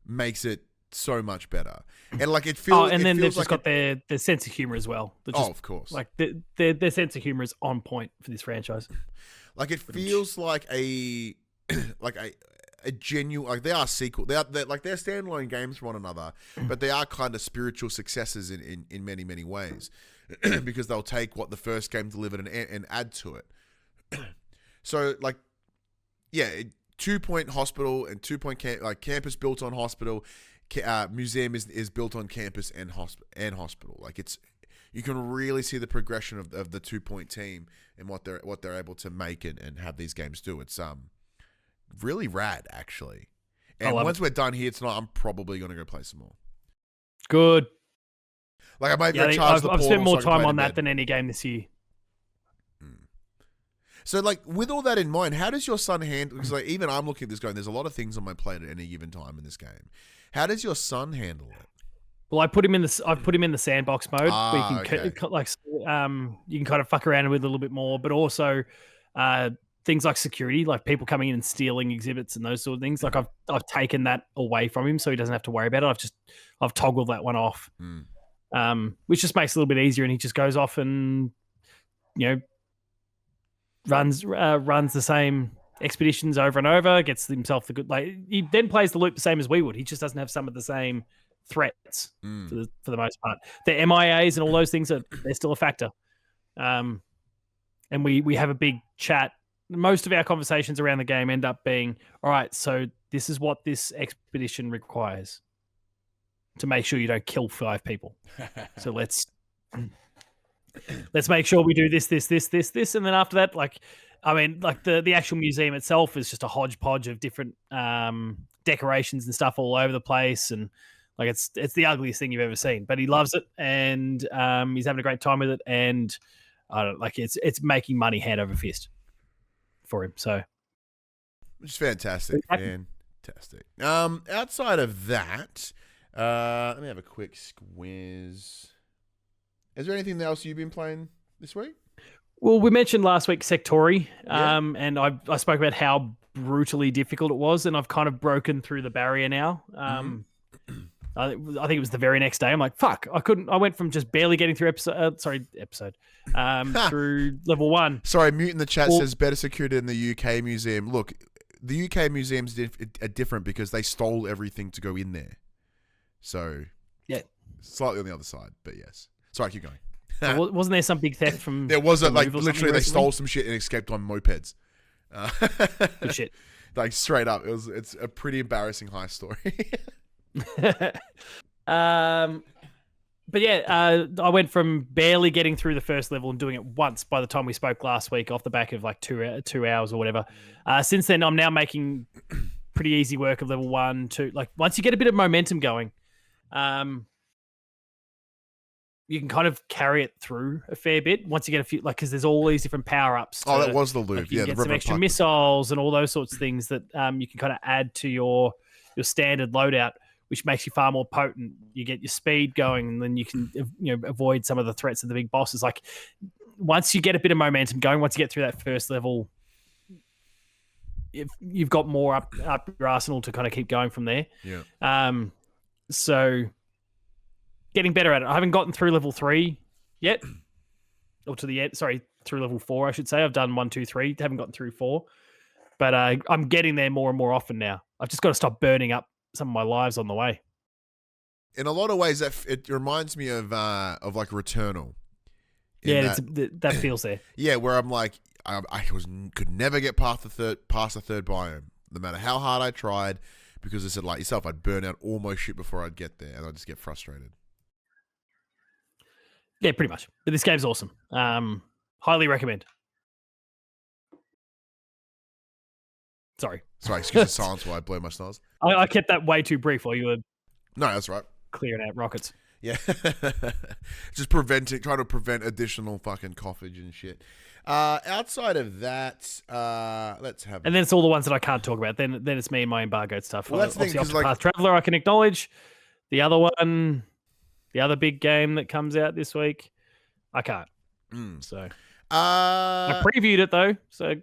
B: makes it so much better. And like it feels.
C: And then they've just got their sense of humor as well.
B: Of course.
C: Like their sense of humor is on point for this franchise.
B: Like it feels like a genuine, like they are sequel. They're standalone games from one another, but they are kind of spiritual successes in many, many ways because they'll take what the first game delivered and add to it. So like, yeah, 2 Point Hospital and 2 Point campus built on hospital, museum is built on campus and hospital. Like you can really see the progression of the 2 Point team and what they're able to make and have these games do. It's really rad, actually. And once we're done here tonight, I'm probably going to go play some more.
C: Good.
B: Like I might go charge the portal.
C: I've spent more time on that than any game this year.
B: So, like, with all that in mind, how does your son handle? Because like, even I'm looking at this going, there's a lot of things on my plate at any given time in this game. How does your son handle it?
C: Well, I put him in the sandbox mode where you can you can kind of fuck around with it a little bit more, but also things like security, like people coming in and stealing exhibits and those sort of things. Like I've taken that away from him, so he doesn't have to worry about it. I've toggled that one off, which just makes it a little bit easier. And he just goes off and runs the same expeditions over and over, gets himself the good. Like he then plays the loop the same as we would. He just doesn't have some of the same threats for the most part. The MIAs and all those things they're still a factor. And we have a big chat. Most of our conversations around the game end up being, all right, so this is what this expedition requires to make sure you don't kill 5 people. So let's make sure we do this, and then after that, the actual museum itself is just a hodgepodge of different decorations and stuff all over the place, and like it's the ugliest thing you've ever seen. But he loves it, and he's having a great time with it, and it's making money hand over fist for him. So,
B: which is fantastic. Outside of that, let me have a quick squiz. Is there anything else you've been playing this week?
C: Well, we mentioned last week Sektori, and I spoke about how brutally difficult it was, and I've kind of broken through the barrier now. I think it was the very next day. I'm like, fuck, I went from just barely getting through through level 1.
B: Sorry, Mute in the chat says better security in the UK museum. Look, the UK museums are different because they stole everything to go in there. So,
C: yeah,
B: slightly on the other side, but yes. Sorry, keep going.
C: So wasn't there some big theft from?
B: There was literally they stole some shit and escaped on mopeds.
C: Good shit.
B: Like straight up, it's a pretty embarrassing heist story.
C: But yeah, I went from barely getting through the first level and doing it once by the time we spoke last week, off the back of like 2 hours or whatever. Since then, I'm now making pretty easy work of level 1, 2. Like once you get a bit of momentum going, you can kind of carry it through a fair bit once you get a few, like, because there's all these different power ups.
B: That was the loop.
C: You get some extra missiles and all those sorts of things that you can kind of add to your standard loadout, which makes you far more potent. You get your speed going, and then you can avoid some of the threats of the big bosses. Like once you get a bit of momentum going, once you get through that first level, you've got more up your arsenal to kind of keep going from there.
B: Yeah.
C: So getting better at it. I haven't gotten through level 3 yet, or to the end. Sorry, through level 4, I should say. I've done 1, 2, 3. Haven't gotten through 4, but I'm getting there more and more often now. I've just got to stop burning up some of my lives on the way.
B: In a lot of ways, it reminds me of like Returnal.
C: Yeah, that feels there.
B: Yeah, where I'm like, I could never get past the third biome. no matter how hard I tried, because I said, like yourself, I'd burn out all my shit before I'd get there, and I'd just get frustrated.
C: Yeah, pretty much. But this game's awesome. Highly recommend. Sorry,
B: excuse the silence while I blow my snores.
C: I kept that way too brief while you were
B: No, that's right.
C: clearing out rockets.
B: Yeah. Just trying to prevent additional fucking coughage and shit. Outside of that, let's have...
C: And then it's all the ones that I can't talk about. Then it's me and my embargoed stuff.
B: Well, that's the thing, 'cause,
C: Octopath Traveler I can acknowledge. The other one, the other big game that comes out this week, I can't. So I previewed it though, so...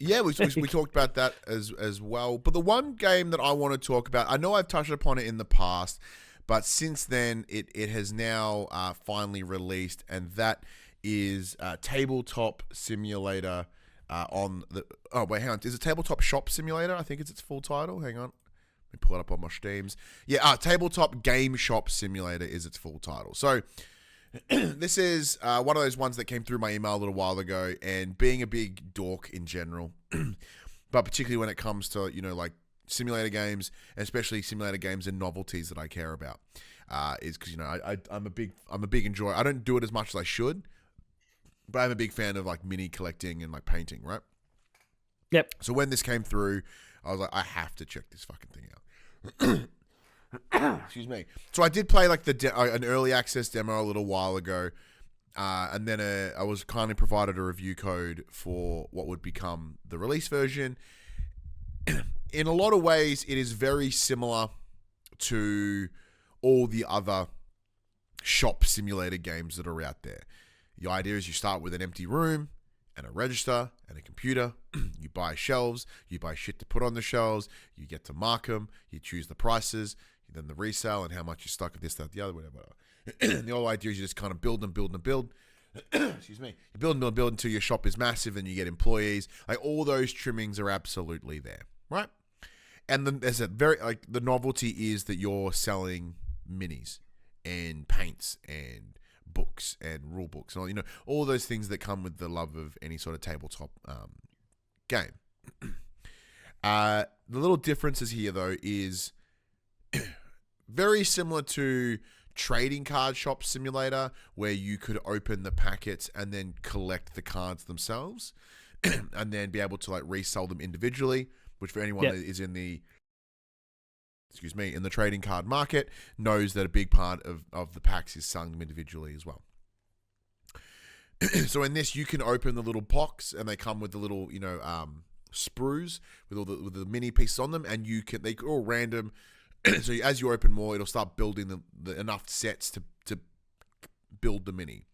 B: Yeah, we talked about that as well. But the one game that I want to talk about, I know I've touched upon it in the past, but since then it has now finally released, and that is Tabletop Simulator on the... Oh, wait, hang on. Is it Tabletop Shop Simulator? I think it's its full title. Hang on. Let me pull it up on my Steams. Yeah, Tabletop Game Shop Simulator is its full title. So... this is one of those ones that came through my email a little while ago, and being a big dork in general, but particularly when it comes to, like simulator games, and especially simulator games and novelties that I care about, is because, I'm a big enjoyer. I don't do it as much as I should, but I'm a big fan of like mini collecting and like painting, right?
C: Yep.
B: So when this came through, I was like, I have to check this fucking thing out. Excuse me. So I did play like an early access demo a little while ago, and then I was kindly provided a review code for what would become the release version. In a lot of ways, it is very similar to all the other shop simulator games that are out there. The idea is you start with an empty room and a register and a computer. You buy shelves, you buy shit to put on the shelves, you get to mark them, you choose the prices, then the resale and how much you stuck at this, that, the other, whatever. The whole idea is you just kind of build and build and build. Excuse me. You build and build and build until your shop is massive and you get employees. Like all those trimmings are absolutely there, right? And then there's the novelty is that you're selling minis and paints and books and rule books and all, all those things that come with the love of any sort of tabletop game. The little differences here though is very similar to Trading Card Shop Simulator, where you could open the packets and then collect the cards themselves and then be able to like resell them individually, which for anyone that is in the trading card market knows that a big part of the packs is selling them individually as well. So in this, you can open the little box and they come with the little, sprues with the mini pieces on them, and they're all random. So as you open more, it'll start building the enough sets to build the mini.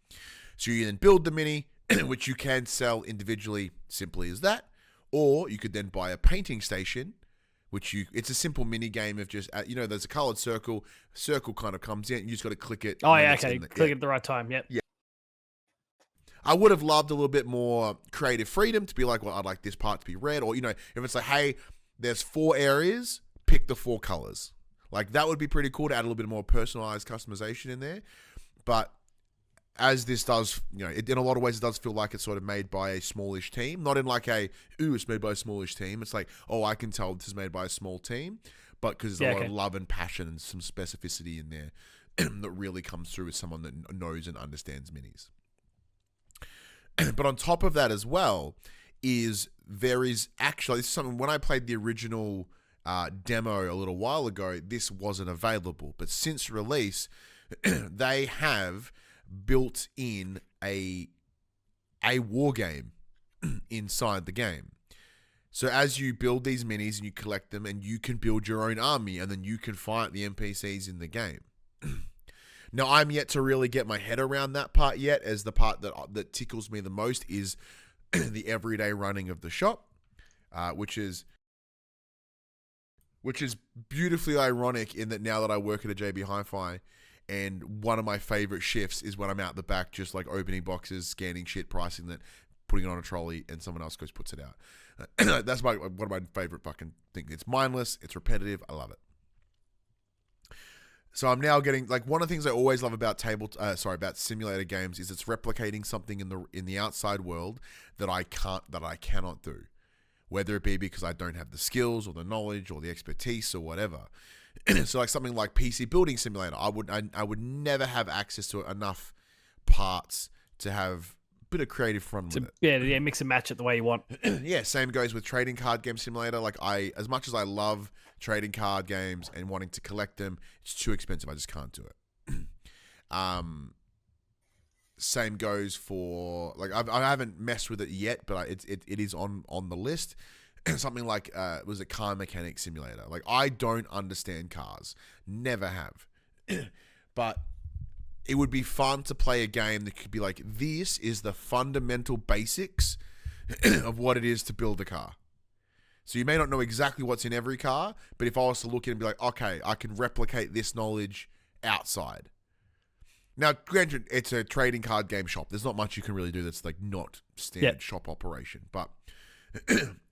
B: So you then build the mini, which you can sell individually simply as that, or you could then buy a painting station, it's a simple mini game of just, there's a colored circle kind of comes in, you just got to click it.
C: Oh yeah, okay, click it at the right time, yep.
B: Yeah. I would have loved a little bit more creative freedom to be like, well, I'd like this part to be red, or, if it's like, hey, there's 4 areas, pick the 4 colors. Like, that would be pretty cool to add a little bit more personalized customization in there. But as this does, in a lot of ways, it does feel like it's sort of made by a smallish team. Not in like it's made by a smallish team. It's like, oh, I can tell this is made by a small team. But because there's a lot of love and passion and some specificity in there that really comes through as someone that knows and understands minis. But on top of that as well, there is actually, this is something, when I played the original demo a little while ago, this wasn't available, but since release they have built in a war game inside the game. So as you build these minis and you collect them, and you can build your own army, and then you can fight the NPCs in the game. Now, I'm yet to really get my head around that part yet, as the part that tickles me the most is the everyday running of the shop, which is beautifully ironic in that now that I work at a JB Hi-Fi, and one of my favorite shifts is when I'm out the back just like opening boxes, scanning shit, pricing that, putting it on a trolley, and someone else goes puts it out. That's one of my favorite fucking things. It's mindless, it's repetitive, I love it. So I'm now getting, like, one of the things I always love about about simulator games is it's replicating something in the outside world that I cannot do. whether it be because I don't have the skills or the knowledge or the expertise or whatever. So like something like PC Building Simulator, I would never have access to enough parts to have a bit of creative fun with it.
C: Yeah, mix and match it the way you want.
B: Yeah, same goes with Trading Card Game Simulator. Like as much as I love trading card games and wanting to collect them, it's too expensive. I just can't do it. Same goes for like I haven't messed with it yet, but it is on the list. Something like was it Car Mechanic Simulator? Like I don't understand cars, never have, but it would be fun to play a game that could be like, this is the fundamental basics of what it is to build a car. So you may not know exactly what's in every car, but if I was to look in and be like, okay, I can replicate this knowledge outside. Now, granted, it's a trading card game shop. There's not much you can really do that's like not standard shop operation, but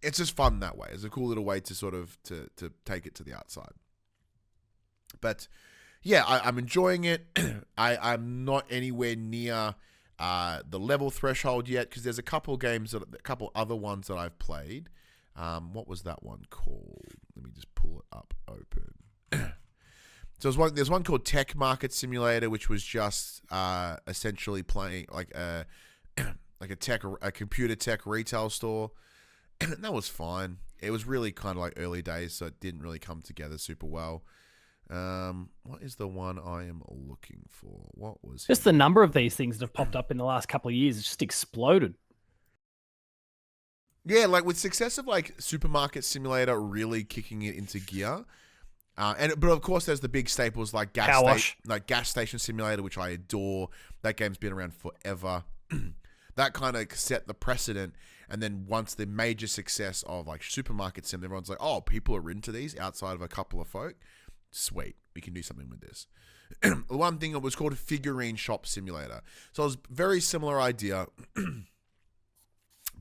B: it's just fun that way. It's a cool little way to sort of to take it to the outside. But yeah, I'm enjoying it. I'm not anywhere near the level threshold yet because there's a couple other ones that I've played. What was that one called? Let me just pull it up open. So there's one called Tech Market Simulator, which was just essentially playing like a computer tech retail store. And that was fine. It was really kind of like early days, so it didn't really come together super well. What is the one I am looking for? What was
C: just the number of these things that have popped up in the last couple of years? It's just exploded.
B: Yeah, like with success of like Supermarket Simulator really kicking it into gear. But of course, there's the big staples like Gas Station Simulator, which I adore. That game's been around forever. That kind of set the precedent. And then once the major success of like Supermarket Sim, everyone's like, oh, people are into these outside of a couple of folk. Sweet, we can do something with this. The one thing, it was called Figurine Shop Simulator. So it was a very similar idea.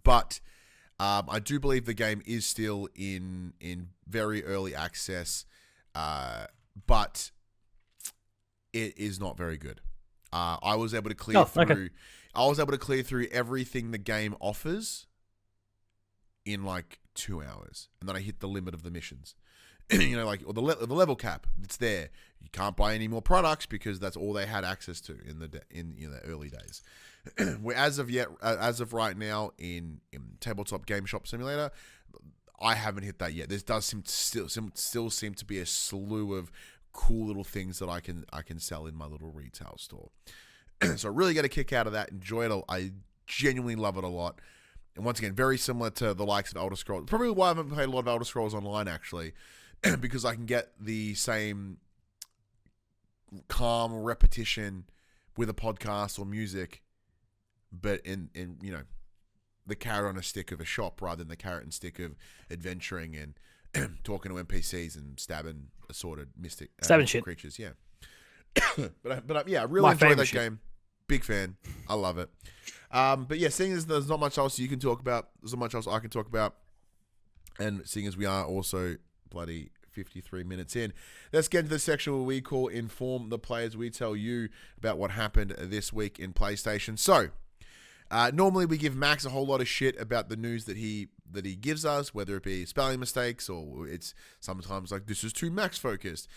B: But I do believe the game is still in very early access. But it is not very good. I was able to clear through. Okay. I was able to clear through everything the game offers in like 2 hours, and then I hit the limit of the missions. You know, like or the level cap. It's there. You can't buy any more products because that's all they had access to in the early days. Where as of right now in Tabletop Game Shop Simulator, I haven't hit that yet. There does still seem to be a slew of cool little things that I can sell in my little retail store. So I really get a kick out of that. Enjoy it. I genuinely love it a lot. And once again, very similar to the likes of Elder Scrolls. Probably why I haven't played a lot of Elder Scrolls Online, actually, because I can get the same calm repetition with a podcast or music, but in the carrot on a stick of a shop rather than the carrot and stick of adventuring and talking to NPCs and stabbing assorted mystic creatures. Yeah. but yeah, I really enjoy that game. Big fan. I love it. But yeah, seeing as there's not much else you can talk about, there's not much else I can talk about, and seeing as we are also bloody 53 minutes in, let's get into the section where we call Inform the Players. We tell you about what happened this week in PlayStation. So, normally we give Max a whole lot of shit about the news that he gives us, whether it be spelling mistakes or it's sometimes like, this is too Max focused.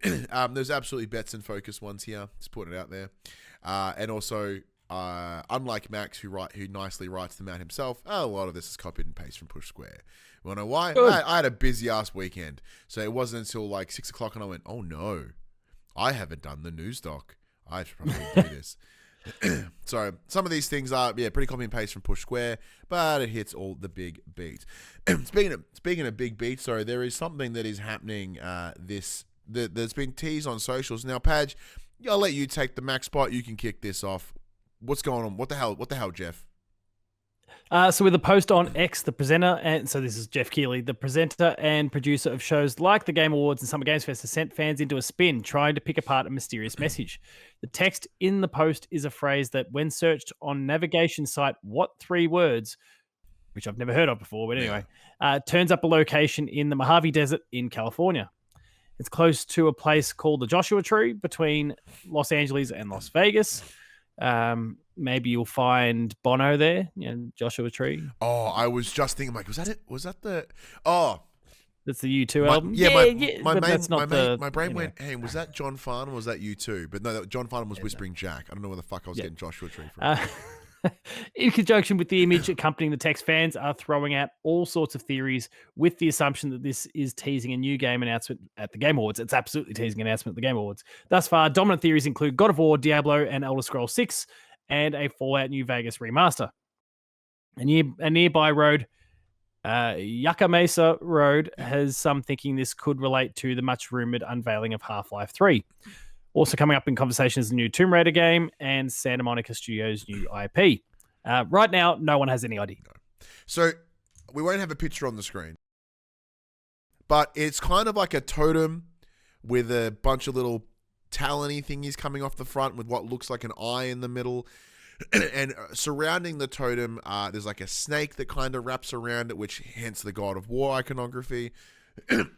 B: There's absolutely Betson focused ones here. Just putting it out there. And also, unlike Max, who nicely writes them out himself, a lot of this is copied and pasted from Push Square. You want to know why? I had a busy ass weekend, so it wasn't until like 6 o'clock, and I went, "Oh no, I haven't done the news doc. I should probably do this." So some of these things are pretty copy and paste from Push Square, but it hits all the big beats. Speaking of big beats, sorry, there is something that is happening. There's been teased on socials. Now, Padge, I'll let you take the Max spot. You can kick this off. What's going on? What the hell, Geoff?
C: So with a post on X, the presenter, and so this is Geoff Keighley, the presenter and producer of shows like the Game Awards and Summer Games Fest, has sent fans into a spin trying to pick apart a mysterious message. The text in the post is a phrase that, when searched on navigation site What 3 Words, which I've never heard of before, but anyway, turns up a location in the Mojave Desert in California. It's close to a place called the Joshua Tree between Los Angeles and Las Vegas. Maybe you'll find Bono there, Joshua Tree.
B: Oh, I was just thinking, like, was that it? Was that the? Oh,
C: that's the U2 album.
B: My brain went, hey, was that John Farnham or was that U2? But no, John Farnham was Whispering Jack. I don't know where the fuck I was getting Joshua Tree from.
C: In conjunction with the image accompanying the text, fans are throwing out all sorts of theories with the assumption that this is teasing a new game announcement at the Game Awards. It's absolutely teasing an announcement at the Game Awards. Thus far, dominant theories include God of War, Diablo, and Elder Scrolls 6, and a Fallout New Vegas remaster. A nearby road, Yucca Mesa Road, has some thinking this could relate to the much-rumored unveiling of Half-Life 3. Also coming up in conversation is the new Tomb Raider game and Santa Monica Studios' new IP. Right now, no one has any idea.
B: So we won't have a picture on the screen, but it's kind of like a totem with a bunch of little talony thingies coming off the front with what looks like an eye in the middle. And surrounding the totem, there's like a snake that kind of wraps around it, which hence the God of War iconography,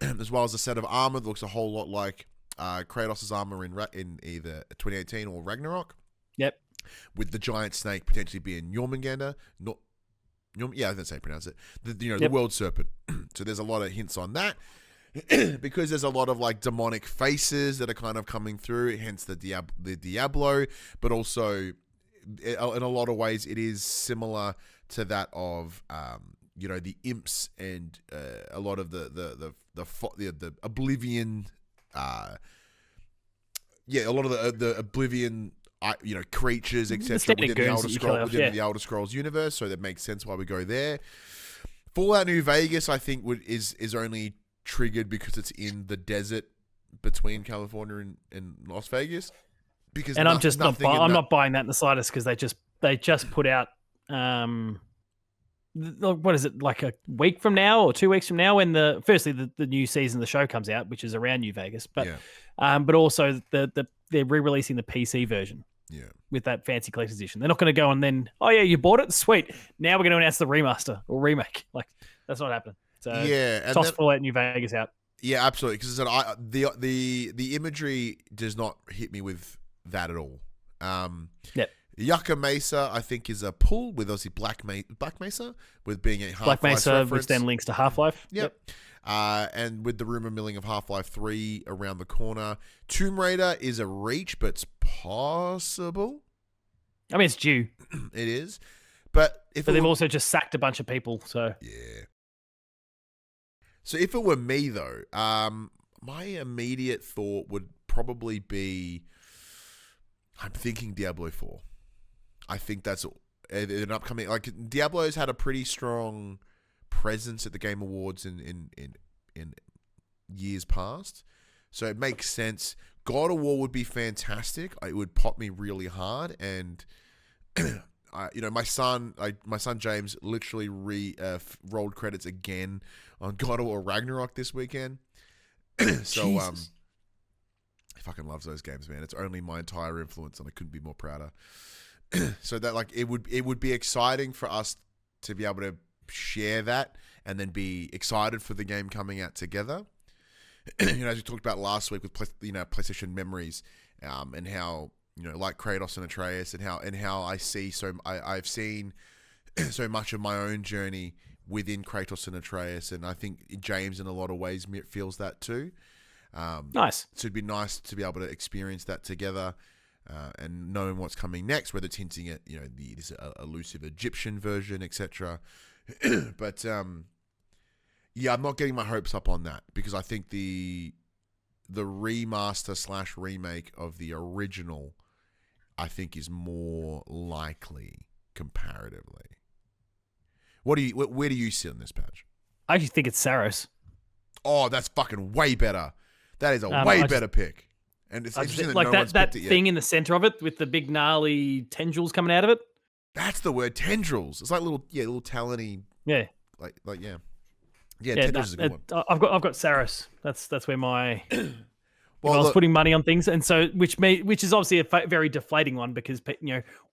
B: as well as a set of armor that looks a whole lot like Kratos' armor in either 2018 or Ragnarok.
C: Yep.
B: With the giant snake potentially being Jormungandr. Yeah, that's how you pronounce it. The world serpent. So there's a lot of hints on that. Because there's a lot of like demonic faces that are kind of coming through, hence the Diablo, but also in a lot of ways it is similar to that of the imps and a lot of the Oblivion. A lot of the Oblivion, creatures, etc. within the Elder Scrolls universe. So that makes sense why we go there. Fallout New Vegas, I think, is only triggered because it's in the desert between California and Las Vegas. Because
C: I'm just not buying that in the slightest because they just put out what is it, like a week from now or 2 weeks from now when the new season of the show comes out, which is around New Vegas, but also they're re-releasing the PC version with that fancy collector's edition. They're not going to go and then, oh yeah, you bought it, sweet, now we're going to announce the remaster or remake. Like, that's not happening. So toss Fallout New Vegas out.
B: Yeah, absolutely, because the imagery does not hit me with that at all. Yucca Mesa, I think, is a pull with obviously Black Mesa with being a Half-Life
C: Black Mesa,
B: reference.
C: which then links to Half-Life.
B: Yep. And with the rumor milling of Half-Life 3 around the corner. Tomb Raider is a reach, but it's possible.
C: I mean, it's due.
B: It is. But
C: they've also just sacked a bunch of people, so...
B: Yeah. So if it were me, though, my immediate thought would probably be... I'm thinking Diablo 4. I think that's an upcoming... Like, Diablo's had a pretty strong presence at the Game Awards in years past. So it makes sense. God of War would be fantastic. It would pop me really hard. And, my son James literally rolled credits again on God of War Ragnarok this weekend. So, he fucking loves those games, man. It's only my entire influence, and I couldn't be more prouder. So that, like, it would be exciting for us to be able to share that and then be excited for the game coming out together. As we talked about last week with PlayStation Memories, and how like Kratos and Atreus, and how I've seen so much of my own journey within Kratos and Atreus, and I think James in a lot of ways feels that too.
C: Nice.
B: So it'd be nice to be able to experience that together, and knowing what's coming next, whether it's hinting at this elusive Egyptian version, etc. But I'm not getting my hopes up on that, because I think the remaster / remake of the original, I think, is more likely comparatively. Where do you sit on this, Patch?
C: I actually think it's Saros.
B: Oh, that's fucking way better. That is a way better pick. And it's interesting that
C: like
B: no one's
C: that
B: picked it
C: thing
B: yet.
C: in the center of it with the big gnarly tendrils coming out of it.
B: That's the word, tendrils. It's like little talony.
C: Yeah.
B: Tendrils is a good one.
C: I've got Saros. That's where my.
B: Well,
C: I was putting money on things, and so which is obviously a very deflating one, because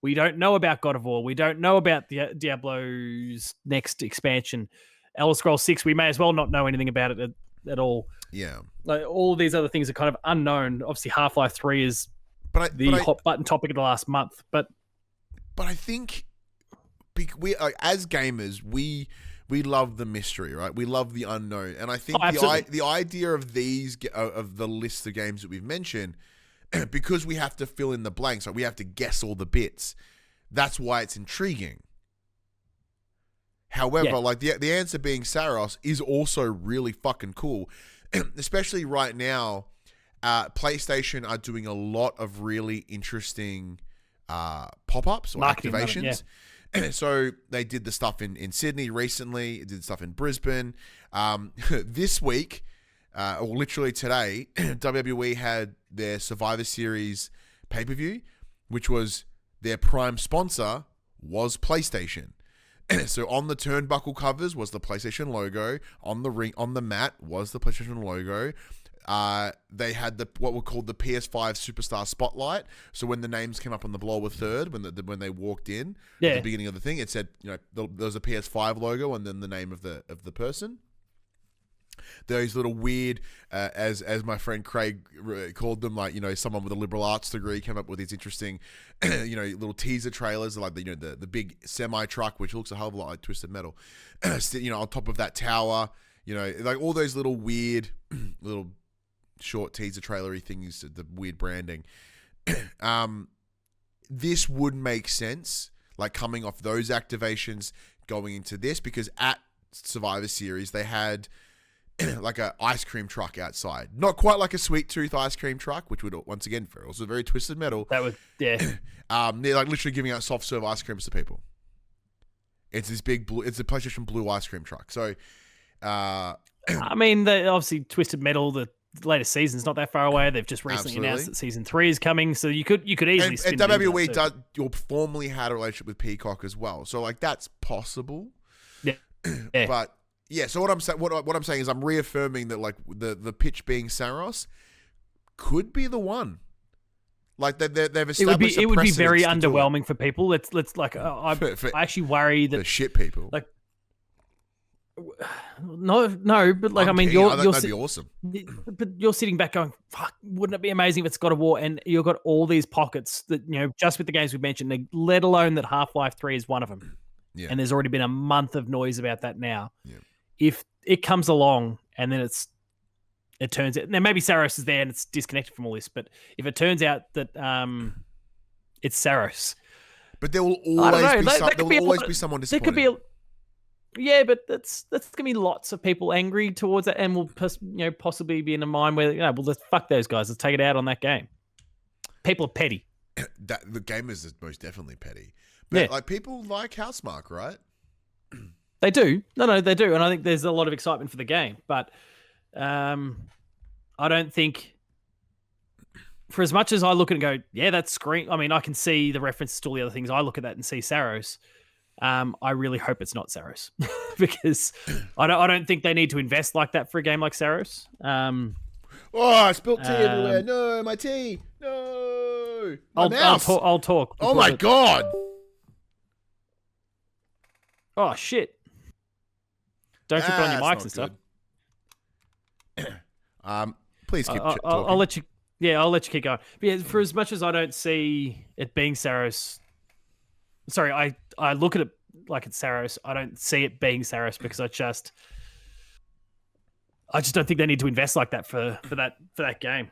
C: we don't know about God of War, we don't know about the Diablo's next expansion, Elder Scrolls 6. We may as well not know anything about it at all.
B: Yeah,
C: like all of these other things are kind of unknown. Obviously, Half-Life 3 is hot button topic of the last month. But
B: I think we as gamers we love the mystery, right? We love the unknown, and I think the idea of the list of games that we've mentioned, because we have to fill in the blanks, like we have to guess all the bits. That's why it's intriguing. However, like the answer being Saros is also really fucking cool, especially right now. PlayStation are doing a lot of really interesting pop-ups or
C: marketing
B: activations. So they did the stuff in Sydney recently, did stuff in Brisbane. This week, or literally today, WWE had their Survivor Series pay-per-view, which was their prime sponsor was PlayStation. So on the turnbuckle covers was the PlayStation logo. On the ring, on the mat was the PlayStation logo. They had what were called the PS5 Superstar Spotlight. So when the names came up on the lower third, when they walked in at the beginning of the thing, it said, there was a PS5 logo and then the name of the person. Those little weird, as my friend Craig called them, like someone with a liberal arts degree came up with these interesting, little teaser trailers, like the big semi truck, which looks a hell of a lot like Twisted Metal, on top of that tower, like all those little weird, little short teaser trailery things, the weird branding. This would make sense, like coming off those activations, going into this, because at Survivor Series they had like a ice cream truck outside, not quite like a Sweet Tooth ice cream truck, which would once again also very Twisted Metal.
C: That would
B: they're like literally giving out soft serve ice creams to people. It's this big blue. It's a PlayStation Blue ice cream truck. So,
C: I mean, obviously Twisted Metal, the latest season's not that far away. They've just recently announced that season 3 is coming, so you could easily. And
B: WWE formerly had a relationship with Peacock as well, so like that's possible.
C: Yeah.
B: But yeah, so what I'm saying is I'm reaffirming that like the pitch being Saros could be the one. Like they've established. It would be
C: very underwhelming for people. Let's like I actually worry that
B: the shit people.
C: Like no, but like
B: that'd be awesome.
C: But you're sitting back going, "Fuck! Wouldn't it be amazing if it's God of War?" And you've got all these pockets that just with the games we've mentioned, let alone that Half-Life 3 is one of them.
B: Yeah.
C: And there's already been a month of noise about that now.
B: Yeah.
C: If it comes along and then it turns out, now maybe Saros is there and it's disconnected from all this, but if it turns out that it's Saros,
B: but there will always be someone disappointed.
C: Yeah, but that's gonna be lots of people angry towards it, and will possibly be in a mind where well, let's fuck those guys, let's take it out on that game. People are petty.
B: The gamers is most definitely petty, but like people like Housemarque, right?
C: They do. No, they do. And I think there's a lot of excitement for the game. But I don't think, for as much as I look at it and go, yeah, that's Scream. I mean, I can see the references to all the other things. I look at that and see Saros. I really hope it's not Saros because I don't think they need to invest like that for a game like Saros.
B: I spilled tea everywhere. No, my tea. No.
C: I'll talk.
B: Oh, my God.
C: Oh, shit. Don't trip on your mics and stuff.
B: Please keep talking.
C: I'll let you. Yeah, I'll let you keep going. But yeah, for as much as I don't see it being Saros, sorry, I look at it like it's Saros. I don't see it being Saros because I just don't think they need to invest like that for that game.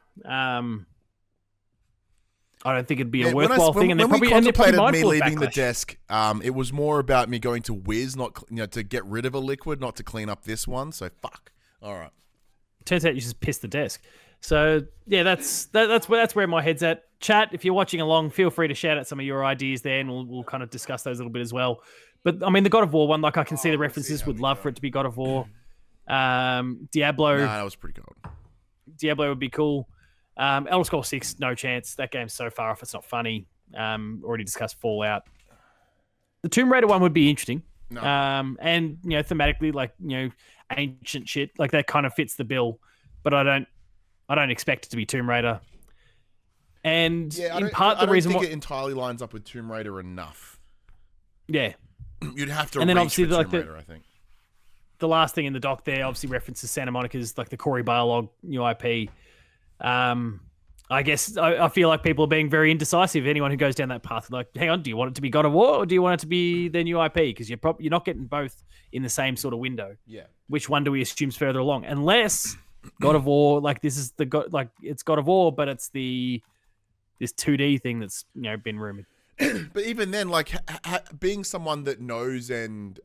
C: I don't think it'd be a worthwhile thing. And
B: when we contemplated me leaving the desk, it was more about me going to Wiz, not to get rid of a liquid, not to clean up this one. So fuck. All right.
C: Turns out you just pissed the desk. So yeah, that's where my head's at. Chat, if you're watching along, feel free to shout out some of your ideas there, and we'll kind of discuss those a little bit as well. But I mean, the God of War one, like I can see the references. Would love for it to be God of War. Diablo.
B: Nah, that was pretty cool.
C: Diablo would be cool. Elder Scrolls 6, no chance. That game's so far off, it's not funny. Already discussed Fallout. The Tomb Raider one would be interesting.
B: No.
C: And thematically, like ancient shit, like that kind of fits the bill. But I don't expect it to be Tomb Raider. And
B: I don't think it entirely lines up with Tomb Raider enough.
C: Yeah,
B: you'd have to.
C: And then obviously
B: Tomb Raider, I think.
C: The last thing in the doc there obviously references Santa Monica's like the Cory Barlog new IP. I guess I feel like people are being very indecisive. Anyone who goes down that path, like, hang on, do you want it to be God of War or do you want it to be the new IP? Because you're not getting both in the same sort of window.
B: Yeah.
C: Which one do we assume's further along? Unless God of War, like this is it's God of War, but it's this 2D thing that's been rumored.
B: But even then, like being someone that knows and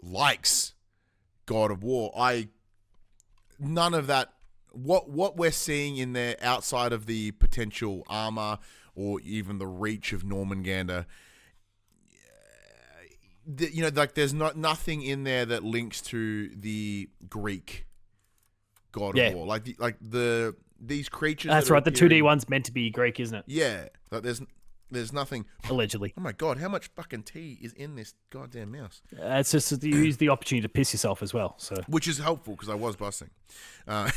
B: likes God of War, none of that. What we're seeing in there outside of the potential armor or even the reach of Normangander, like there's nothing in there that links to the Greek God of War. These creatures.
C: That's right. The 2D one's meant to be Greek, isn't it?
B: Yeah. Like there's nothing.
C: Allegedly.
B: Oh my God! How much fucking tea is in this goddamn mouse?
C: It's just that you use the opportunity to piss yourself as well. So,
B: which is helpful because I was busting. All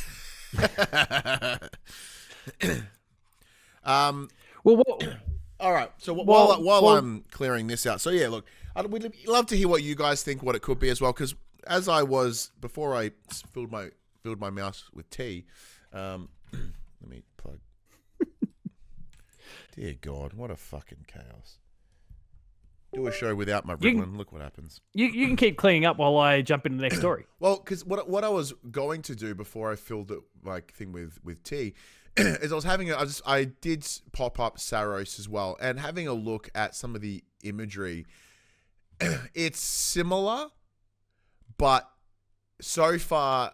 B: right. So while I'm clearing this out, so yeah, look, we'd love to hear what you guys think, what it could be as well, because as I was before I filled my mouse with tea. Let me plug. Dear God, what a fucking chaos. Do a show without my Ritalin. Look what happens. You
C: can keep cleaning up while I jump into the next story.
B: Well, because what I was going to do before I filled it thing with tea is I did pop up Saros as well, and having a look at some of the imagery, it's similar, but so far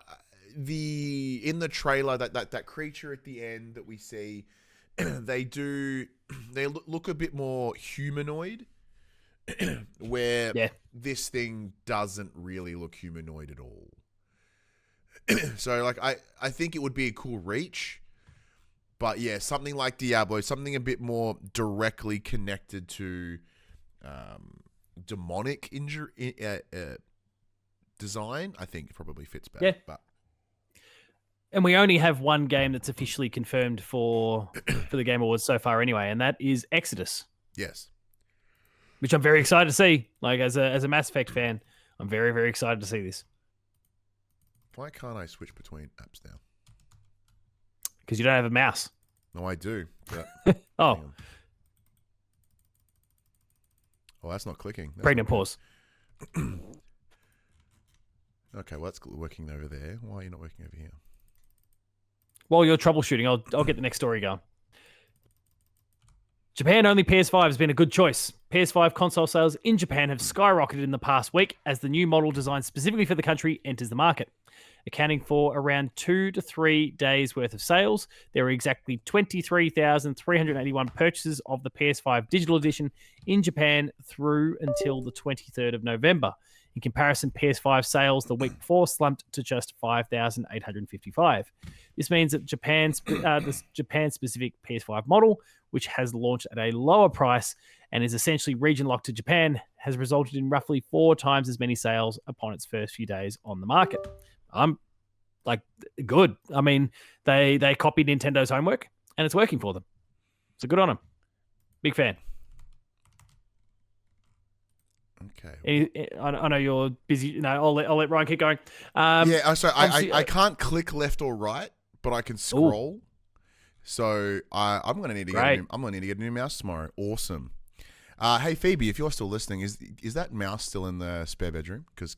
B: in the trailer that creature at the end that we see, they look a bit more humanoid. Where this thing doesn't really look humanoid at all. So like I think it would be a cool reach, but yeah, something like Diablo, something a bit more directly connected to demonic design, I think probably fits better.
C: Yeah.
B: But
C: and we only have one game that's officially confirmed for the Game Awards so far anyway, and that is Exodus.
B: Yes.
C: Which I'm very excited to see. Like as a Mass Effect fan, I'm very, very excited to see this.
B: Why can't I switch between apps now?
C: Because you don't have a mouse.
B: No, I do.
C: Oh.
B: Oh, that's not clicking. That's
C: pregnant pause.
B: Okay, well, that's working over there. Why are you not working over here?
C: While you're troubleshooting, I'll get the next story going. Japan-only PS5 has been a good choice. PS5 console sales in Japan have skyrocketed in the past week as the new model designed specifically for the country enters the market. Accounting for around 2 to 3 days worth of sales, there were exactly 23,381 purchases of the PS5 digital edition in Japan through until the 23rd of November. In comparison, PS5 sales the week before slumped to just 5,855. This means that the Japan-specific PS5 model, which has launched at a lower price and is essentially region-locked to Japan, has resulted in roughly 4 times as many sales upon its first few days on the market. I'm good. I mean, they copied Nintendo's homework, and it's working for them. So good on them. Big fan.
B: Okay.
C: I know you're busy. No, I'll let Ryan keep going.
B: I can't click left or right, but I can scroll. Ooh. So I'm gonna need to get a new mouse tomorrow. Awesome. Hey Phoebe, if you're still listening, is that mouse still in the spare bedroom? Because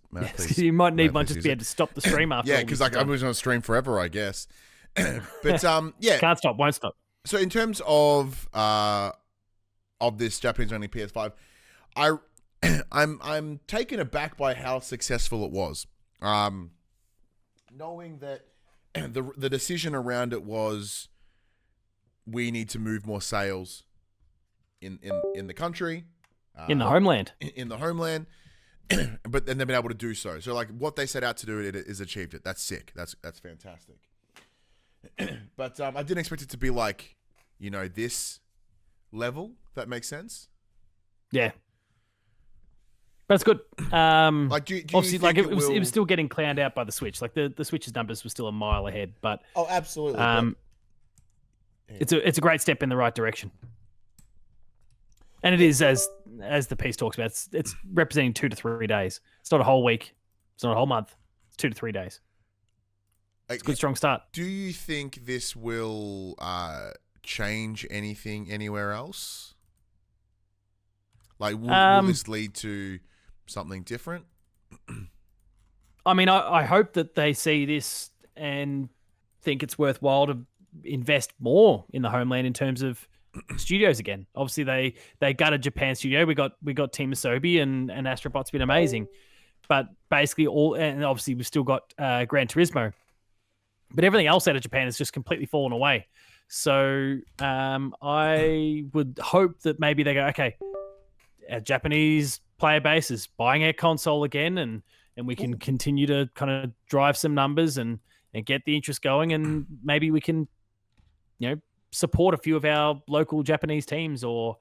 C: you might need one just to be able to stop the stream after.
B: Yeah, because I'm just gonna stream forever, I guess. But yeah,
C: can't stop, won't stop.
B: So in terms of this Japanese only PS5, I'm taken aback by how successful it was. Knowing that the decision around it was, we need to move more sales in the country,
C: in the homeland,
B: but then they've been able to do so. So like what they set out to do, it is achieved it. That's sick. That's fantastic. But I didn't expect it to be like, this level. If that makes sense.
C: Yeah. But it's good.
B: Do you
C: obviously,
B: think
C: it was still getting clowned out by the Switch. Like the Switch's numbers were still a mile ahead. But
B: absolutely.
C: It's a great step in the right direction. And it is, as the piece talks about, it's representing 2 to 3 days. It's not a whole week. It's not a whole month. It's 2 to 3 days. It's a good strong start.
B: Do you think this will change anything anywhere else? Like, will this lead to something different?
C: I mean, I hope that they see this and think it's worthwhile to invest more in the homeland in terms of studios again. Obviously, they gutted Japan studio. We got Team Asobi and Astrobot's been amazing, but basically and obviously we've still got Gran Turismo, but everything else out of Japan has just completely fallen away. So I would hope that maybe they go, okay, our Japanese player base is buying our console again, and we can continue to kind of drive some numbers and get the interest going, and maybe we can, support a few of our local Japanese teams or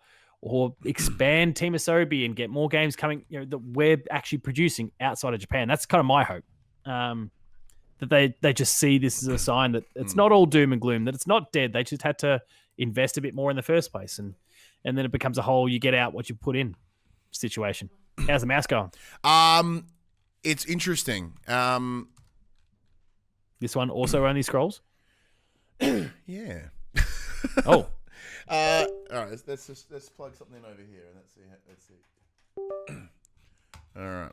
C: expand Team Asobi and get more games coming, that we're actually producing outside of Japan. That's kind of my hope. That they just see this as a sign that it's not all doom and gloom, that it's not dead. They just had to invest a bit more in the first place, and then it becomes a whole you get out what you put in situation. How's the mouse going?
B: It's interesting.
C: This one also only scrolls?
B: Yeah.
C: Oh.
B: All right, let's plug something over here and let's see. All right.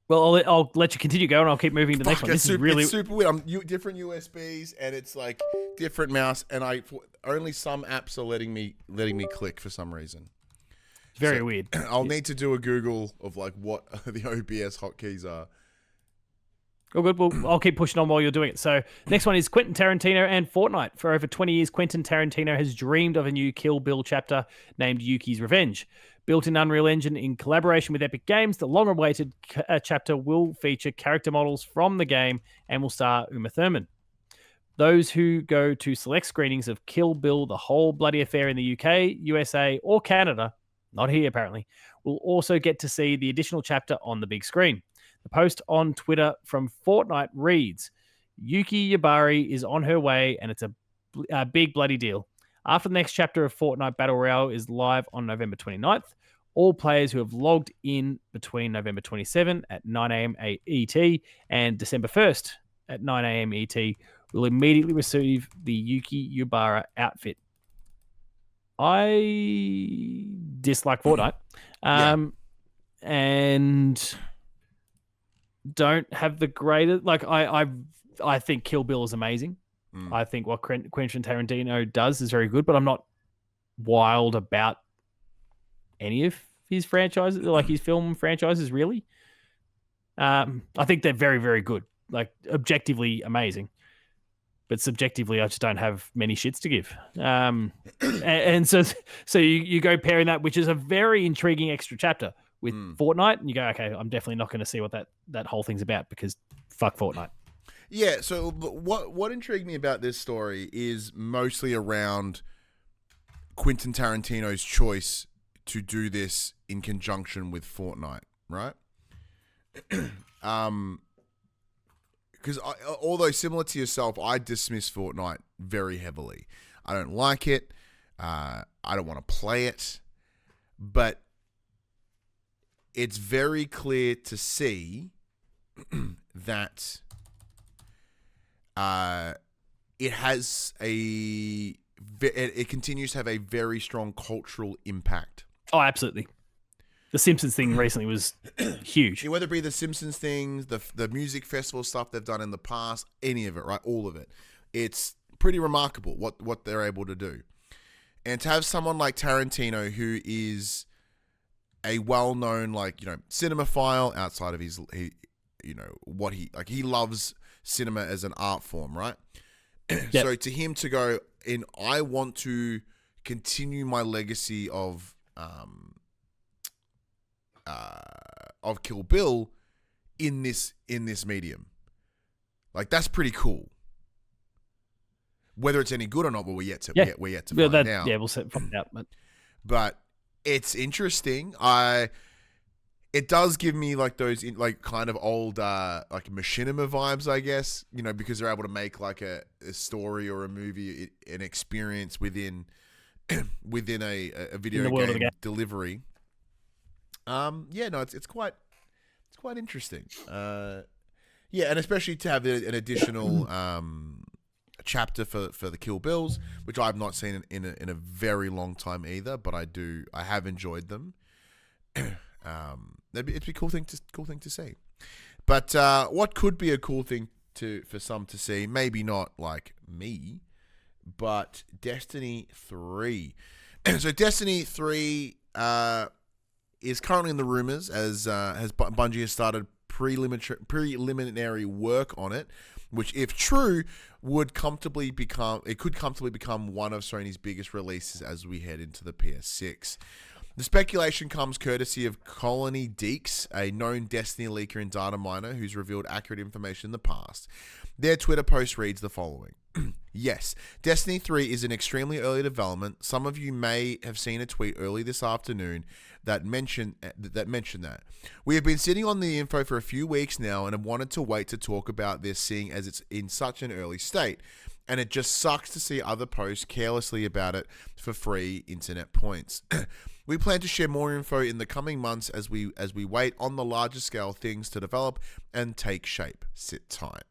C: Well, I'll let you continue going. I'll keep moving to the next one. This is really
B: it's super weird. Different USBs, and it's like different mouse, and only some apps are letting me click for some reason.
C: Very weird.
B: I'll need to do a Google of like what the OBS hotkeys are.
C: Oh, good. Well, I'll keep pushing on while you're doing it. So next one is Quentin Tarantino and Fortnite. For over 20 years, Quentin Tarantino has dreamed of a new Kill Bill chapter named Yuki's Revenge. Built in Unreal Engine in collaboration with Epic Games, the long-awaited chapter will feature character models from the game and will star Uma Thurman. Those who go to select screenings of Kill Bill, the whole bloody affair in the UK, USA, or Canada, not here apparently, will also get to see the additional chapter on the big screen. The post on Twitter from Fortnite reads, Yuki Yubari is on her way and it's a big bloody deal. After the next chapter of Fortnite Battle Royale is live on November 29th, all players who have logged in between November 27 at 9 a.m. ET and December 1st at 9 a.m. ET will immediately receive the Yuki Yubara outfit. I dislike Fortnite and don't have the greatest... Like, I think Kill Bill is amazing. I think what Quentin Tarantino does is very good, but I'm not wild about any of his franchises, like his film franchises, really. I think they're very, very good. Like, objectively amazing. But subjectively, I just don't have many shits to give. And so you go pairing that, which is a very intriguing extra chapter, with Fortnite, and you go, okay, I'm definitely not going to see what that whole thing's about, because fuck Fortnite.
B: Yeah, so what intrigued me about this story is mostly around Quentin Tarantino's choice to do this in conjunction with Fortnite, right? Because although similar to yourself, I dismiss Fortnite very heavily. I don't like it. I don't want to play it. But it's very clear to see that it has it continues to have a very strong cultural impact.
C: Oh, absolutely. The Simpsons thing recently was huge.
B: Whether it be the Simpsons things, the music festival stuff they've done in the past, any of it, right? All of it. It's pretty remarkable what they're able to do. And to have someone like Tarantino, who is a well-known, cinemaphile outside of his, he loves cinema as an art form, right? Yep. So to him to go in, I want to continue my legacy of Kill Bill in this medium. Like, that's pretty cool. Whether it's any good or not, we're yet to find out.
C: Yeah, we'll find out.
B: But it's interesting. It does give me those kind of old machinima vibes, I guess. Because they're able to make a story or a movie, an experience within a video game delivery. It's quite It's quite interesting. Yeah, and especially to have an additional chapter for the Kill Bills, which I've not seen in a very long time either, but I have enjoyed them. It'd be a cool thing to see. But what could be a cool thing for some to see, maybe not like me, but Destiny 3. So Destiny 3 is currently in the rumors as Bungie has started preliminary work on it, which, if true, could comfortably become one of Sony's biggest releases as we head into the PS6. The speculation comes courtesy of Colony Deeks, a known Destiny leaker and data miner who's revealed accurate information in the past. Their Twitter post reads the following. Yes, Destiny 3 is in extremely early development. Some of you may have seen a tweet early this afternoon that mentioned that. We have been sitting on the info for a few weeks now and have wanted to wait to talk about this, seeing as it's in such an early state. And it just sucks to see other posts carelessly about it for free internet points. We plan to share more info in the coming months as we wait on the larger scale things to develop and take shape. Sit tight.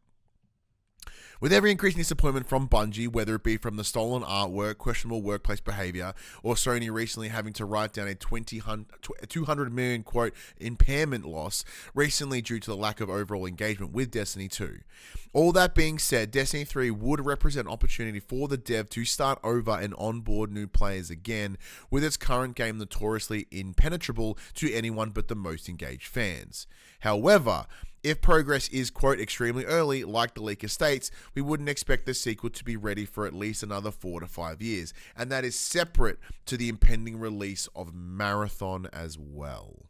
B: With every increasing disappointment from Bungie, whether it be from the stolen artwork, questionable workplace behavior, or Sony recently having to write down a 200 million quote impairment loss recently due to the lack of overall engagement with Destiny 2. All that being said, Destiny 3 would represent opportunity for the dev to start over and onboard new players again, with its current game notoriously impenetrable to anyone but the most engaged fans. However, if progress is, quote, extremely early, like the leaker states, we wouldn't expect the sequel to be ready for at least another 4 to 5 years. And that is separate to the impending release of Marathon as well.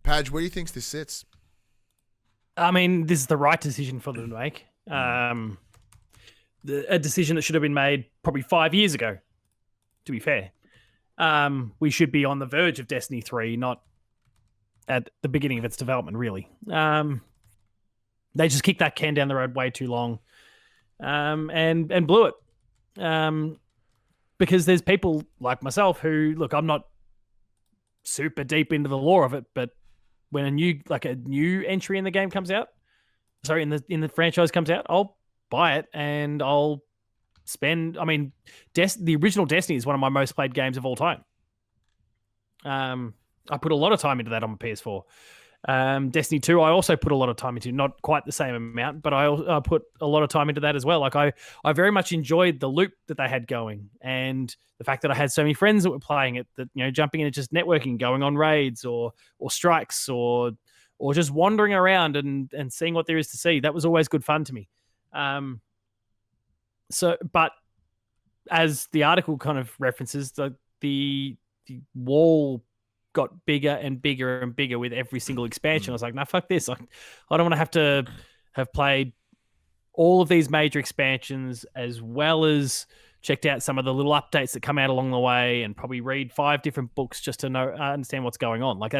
B: Padge, where do you think this sits?
C: I mean, this is the right decision for them to make. A decision that should have been made probably 5 years ago, to be fair. We should be on the verge of Destiny 3, not at the beginning of its development, really. They just kicked that can down the road way too long, and blew it. Because there's people like myself who, look, I'm not super deep into the lore of it, but when a new entry in the game comes out, in the franchise comes out, I'll buy it and I'll spend. I mean, the original Destiny is one of my most played games of all time. I put a lot of time into that on my PS4. Destiny 2, I also put a lot of time into, not quite the same amount, but I put a lot of time into that as well. Like I very much enjoyed the loop that they had going, and the fact that I had so many friends that were playing it, that, you know, jumping in and just networking, going on raids or strikes or just wandering around and seeing what there is to see. That was always good fun to me. But as the article kind of references, the wall got bigger and bigger and bigger with every single expansion. I was like, no, fuck this. I don't want to have played all of these major expansions, as well as checked out some of the little updates that come out along the way, and probably read 5 different books just to understand what's going on. Like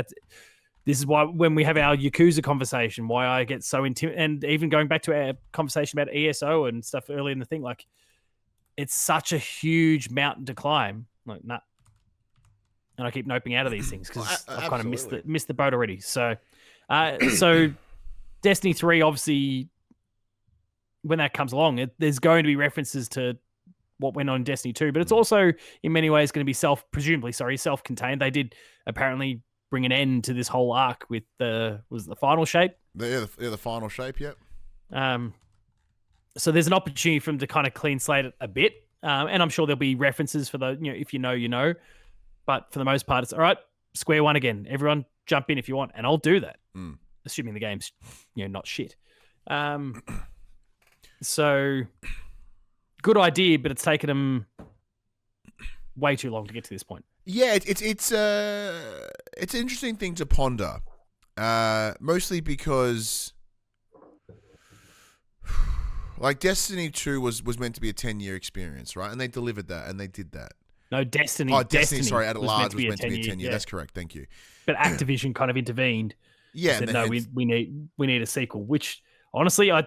C: this is why when we have our Yakuza conversation, why I get so intimidated, and even going back to our conversation about ESO and stuff earlier in the thing, like it's such a huge mountain to climb. Like, nah. And I keep noping out of these things because I've kind of missed the boat already. So Destiny 3, obviously, when that comes along, there's going to be references to what went on in Destiny 2, but it's also in many ways going to be presumably self-contained. They did apparently bring an end to this whole arc with the final shape.
B: The final shape, yep.
C: So there's an opportunity for them to kind of clean slate it a bit, and I'm sure there'll be references for the, you know, if you know, you know. But for the most part, it's all right. Square one again. Everyone jump in if you want, and I'll do that, assuming the game's, you know, not shit. So good idea, but it's taken them way too long to get to this point.
B: Yeah, it's an interesting thing to ponder, mostly because, like, Destiny 2 was meant to be a 10-year experience, right? And they delivered that, and they did that.
C: No, Destiny.
B: Oh, Destiny. Sorry, at large was meant to be a 10-year.
C: Yeah.
B: That's correct. Thank you.
C: But Activision kind of intervened.
B: Yeah,
C: said, no, we need a sequel, which honestly I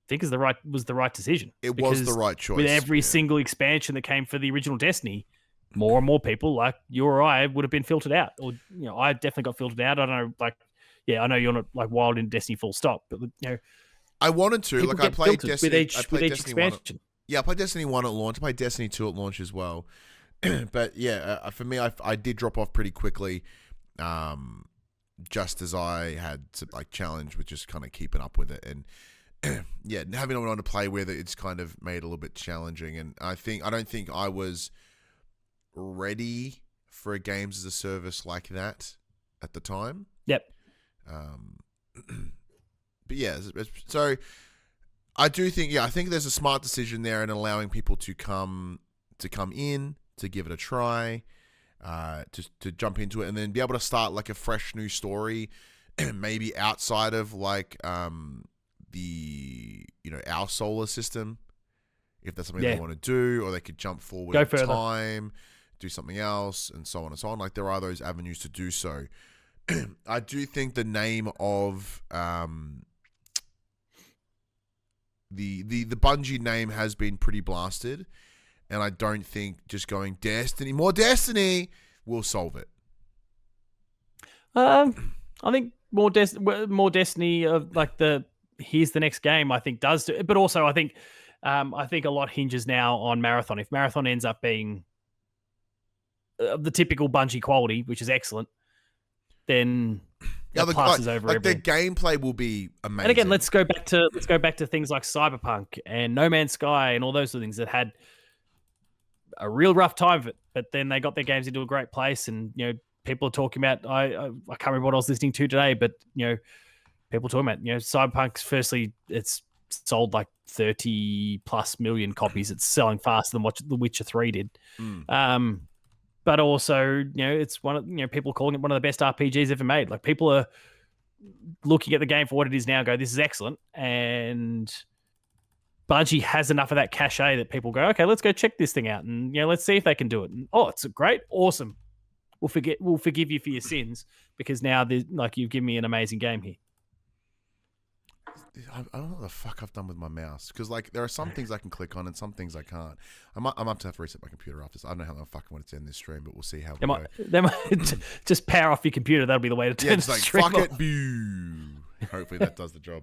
C: think was the right decision.
B: It was the right choice.
C: With every single expansion that came for the original Destiny, more and more people like you or I would have been filtered out, or I definitely got filtered out. I don't know, I know you're not like wild in Destiny full stop, but
B: I wanted to. Like, I played Destiny
C: with each
B: Destiny 1.
C: expansion.
B: Yeah, I played Destiny 1 at launch. I played Destiny 2 at launch as well. But yeah, for me, I did drop off pretty quickly, just as I had to like challenge with just kind of keeping up with it, and yeah, having no one to play with it's kind of made it a little bit challenging. And I don't think I was ready for a games as a service like that at the time.
C: Yep.
B: But yeah, so I do think, I think there's a smart decision there in allowing people to come in, to give it a try, to jump into it, and then be able to start like a fresh new story, maybe outside of like the our solar system, if that's something they want to do, or they could jump forward in time, do something else, and so on and so on. Like, there are those avenues to do so. I do think the name of the Bungie name has been pretty blasted, and I don't think just going more Destiny will solve it.
C: I think more Destiny of like here's the next game, I think does do, but also I think a lot hinges now on Marathon. If Marathon ends up being the typical Bungie quality, which is excellent, then the passes over everything.
B: The gameplay will be amazing.
C: And again, let's go back to things like Cyberpunk and No Man's Sky and all those sort of things that had a real rough time of it, but then they got their games into a great place. And people are talking about, I can't remember what I was listening to today, but people talking about Cyberpunk. Firstly, it's sold like 30 plus million copies. It's selling faster than what The Witcher 3 did. But also, it's one of people calling it one of the best RPGs ever made. Like, people are looking at the game for what it is now, go, this is excellent, and Bungie has enough of that cachet that people go, okay, let's go check this thing out, and let's see if they can do it. And it's great, awesome. We'll forgive you for your sins because now you've given me an amazing game here.
B: I don't know what the fuck I've done with my mouse, because like there are some things I can click on and some things I can't. I'm up to have to reset my computer after this. I don't know how long I fucking want to end this stream, but we'll see how we go.
C: They might just power off your computer. That'll be the way to turn the stream
B: fuck
C: off.
B: it. Boo. Hopefully that does the job.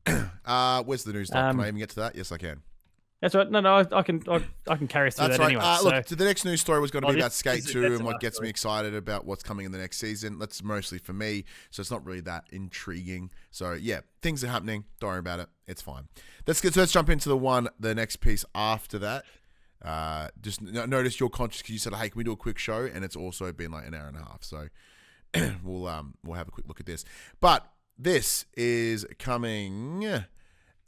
B: Where's the news? Can I even get to that? Yes, I can.
C: That's right. No, I can carry us through that anyway.
B: Look, so the next news story was going to be about Skate 2 and what gets me excited about what's coming in the next season. That's mostly for me, so it's not really that intriguing. So yeah, things are happening. Don't worry about it. It's fine. Let's jump into the next piece after that. Just notice you're conscious because you said, hey, can we do a quick show? And it's also been like an hour and a half. So we'll have a quick look at this. But this is coming.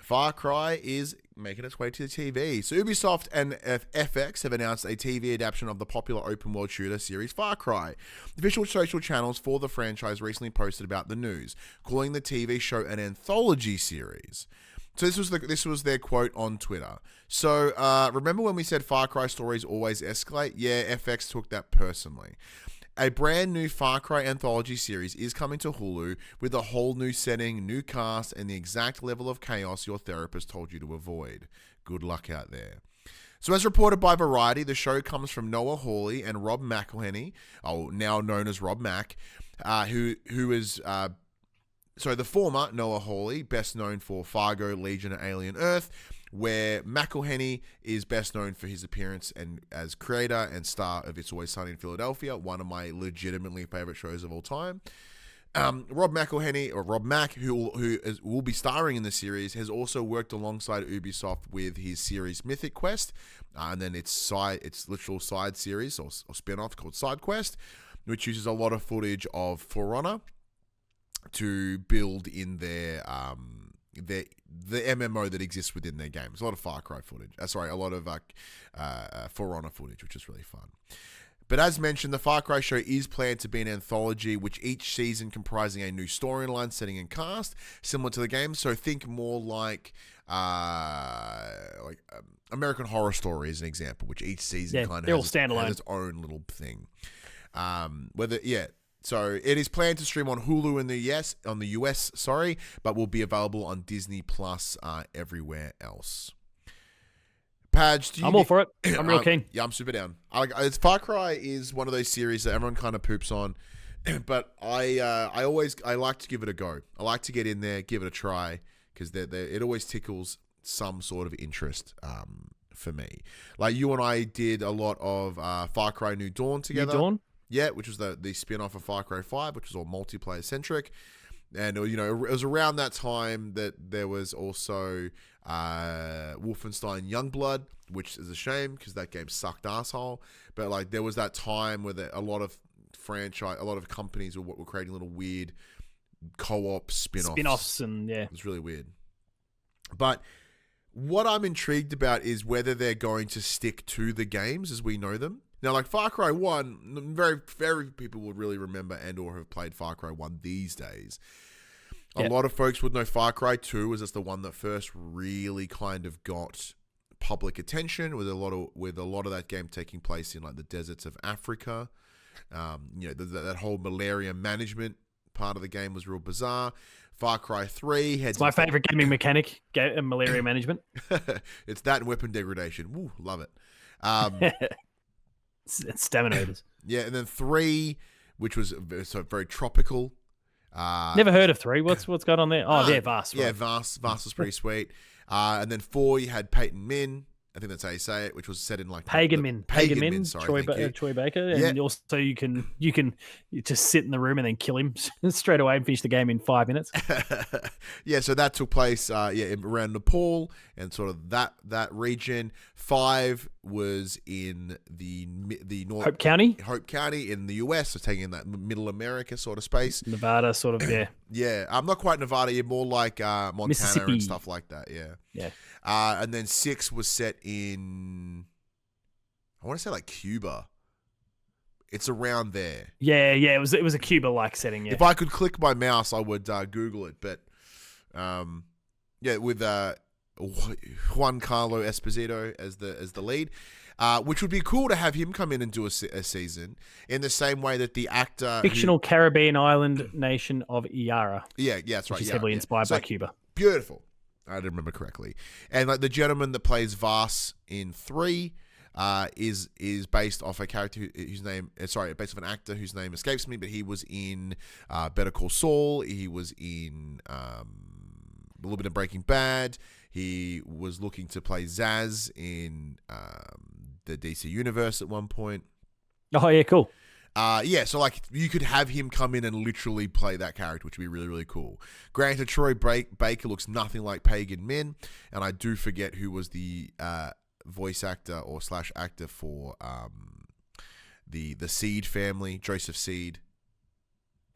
B: Far Cry is making its way to the TV. So Ubisoft and FX have announced a TV adaptation of the popular open world shooter series Far Cry. The official social channels for the franchise recently posted about the news, calling the TV show an anthology series. So this was their quote on Twitter. So remember when we said Far Cry stories always escalate? Yeah, FX took that personally. A brand new Far Cry anthology series is coming to Hulu with a whole new setting, new cast, and the exact level of chaos your therapist told you to avoid. Good luck out there. So as reported by Variety, the show comes from Noah Hawley and Rob McElhenney, now known as Rob Mack, who is... So the former, Noah Hawley, best known for Fargo, Legion, and Alien Earth, where McElhenney is best known for his appearance and as creator and star of It's Always Sunny in Philadelphia, one of my legitimately favorite shows of all time. Rob McElhenney, or Rob Mack, who will be starring in the series, has also worked alongside Ubisoft with his series Mythic Quest, and then its literal side series or spin-off called Side Quest, which uses a lot of footage of For Honor to build in the MMO that exists within their games. A lot of Far Cry footage. A lot of For Honor footage, which is really fun. But as mentioned, the Far Cry show is planned to be an anthology, which each season comprising a new storyline, setting, and cast, similar to the game. So think more like American Horror Story is an example, which each season kind of has its own little thing. So it is planned to stream on Hulu in the US, but will be available on Disney Plus everywhere else. Padge, do you
C: I'm all for it. I'm real keen.
B: Yeah, I'm super down. It's Far Cry is one of those series that everyone kind of poops on, but I like to give it a go. I like to get in there, give it a try, because it always tickles some sort of interest for me. Like you and I did a lot of Far Cry New Dawn together.
C: New Dawn?
B: Yeah, which was the spin-off of Far Cry 5, which was all multiplayer centric. And it was around that time that there was also Wolfenstein Youngblood, which is a shame because that game sucked asshole. But like there was that time where a lot of companies were creating little weird co-op spin-offs.
C: And yeah,
B: it's really weird. But what I'm intrigued about is whether they're going to stick to the games as we know them. Now, like Far Cry 1, very, very people will really remember and or have played Far Cry 1 these days. A lot of folks would know Far Cry 2 as the one that first really kind of got public attention, with a lot of that game taking place in like the deserts of Africa. That whole malaria management part of the game was real bizarre. Far Cry 3 had...
C: It's my favorite gaming mechanic, malaria management.
B: It's that and weapon degradation. Woo, love it.
C: It's Staminators.
B: Yeah, and then 3, which was very tropical.
C: Never heard of 3. What's going on there? Oh, yeah, Vast. Right.
B: Yeah, Vast was pretty sweet. And then 4, you had Peyton Min. I think that's how you say it, which was set in like
C: Pagan Min.
B: Sorry,
C: Troy Baker, and also you can just sit in the room and then kill him straight away and finish the game in 5 minutes.
B: Yeah, so that took place around Nepal and sort of that region. 5 was in the North
C: Hope County
B: in the US, so taking in that Middle America sort of space.
C: Nevada, sort of, yeah.
B: Yeah, I'm not quite Nevada. You're more like Montana and stuff like that. Yeah.
C: Yeah.
B: And then 6 was set in, I want to say like Cuba. It's around there.
C: Yeah. It was a Cuba-like setting. Yeah.
B: If I could click my mouse, I would Google it. But with Juan Carlo Esposito as the lead, which would be cool to have him come in and do a season in the same way that the actor
C: fictional Caribbean island nation of Iara.
B: Yeah, that's right.
C: Which is heavily inspired by Cuba.
B: Beautiful. I didn't remember correctly. And like the gentleman that plays Vas in 3 is based off a character based off an actor whose name escapes me, but he was in Better Call Saul. He was in a little bit of Breaking Bad. He was looking to play Zaz in the DC universe at one point.
C: Oh yeah, cool.
B: So like you could have him come in and literally play that character, which would be really, really cool. Granted, Troy Baker looks nothing like Pagan Min, and I do forget who was the voice actor or / actor for the Seed family, Joseph Seed.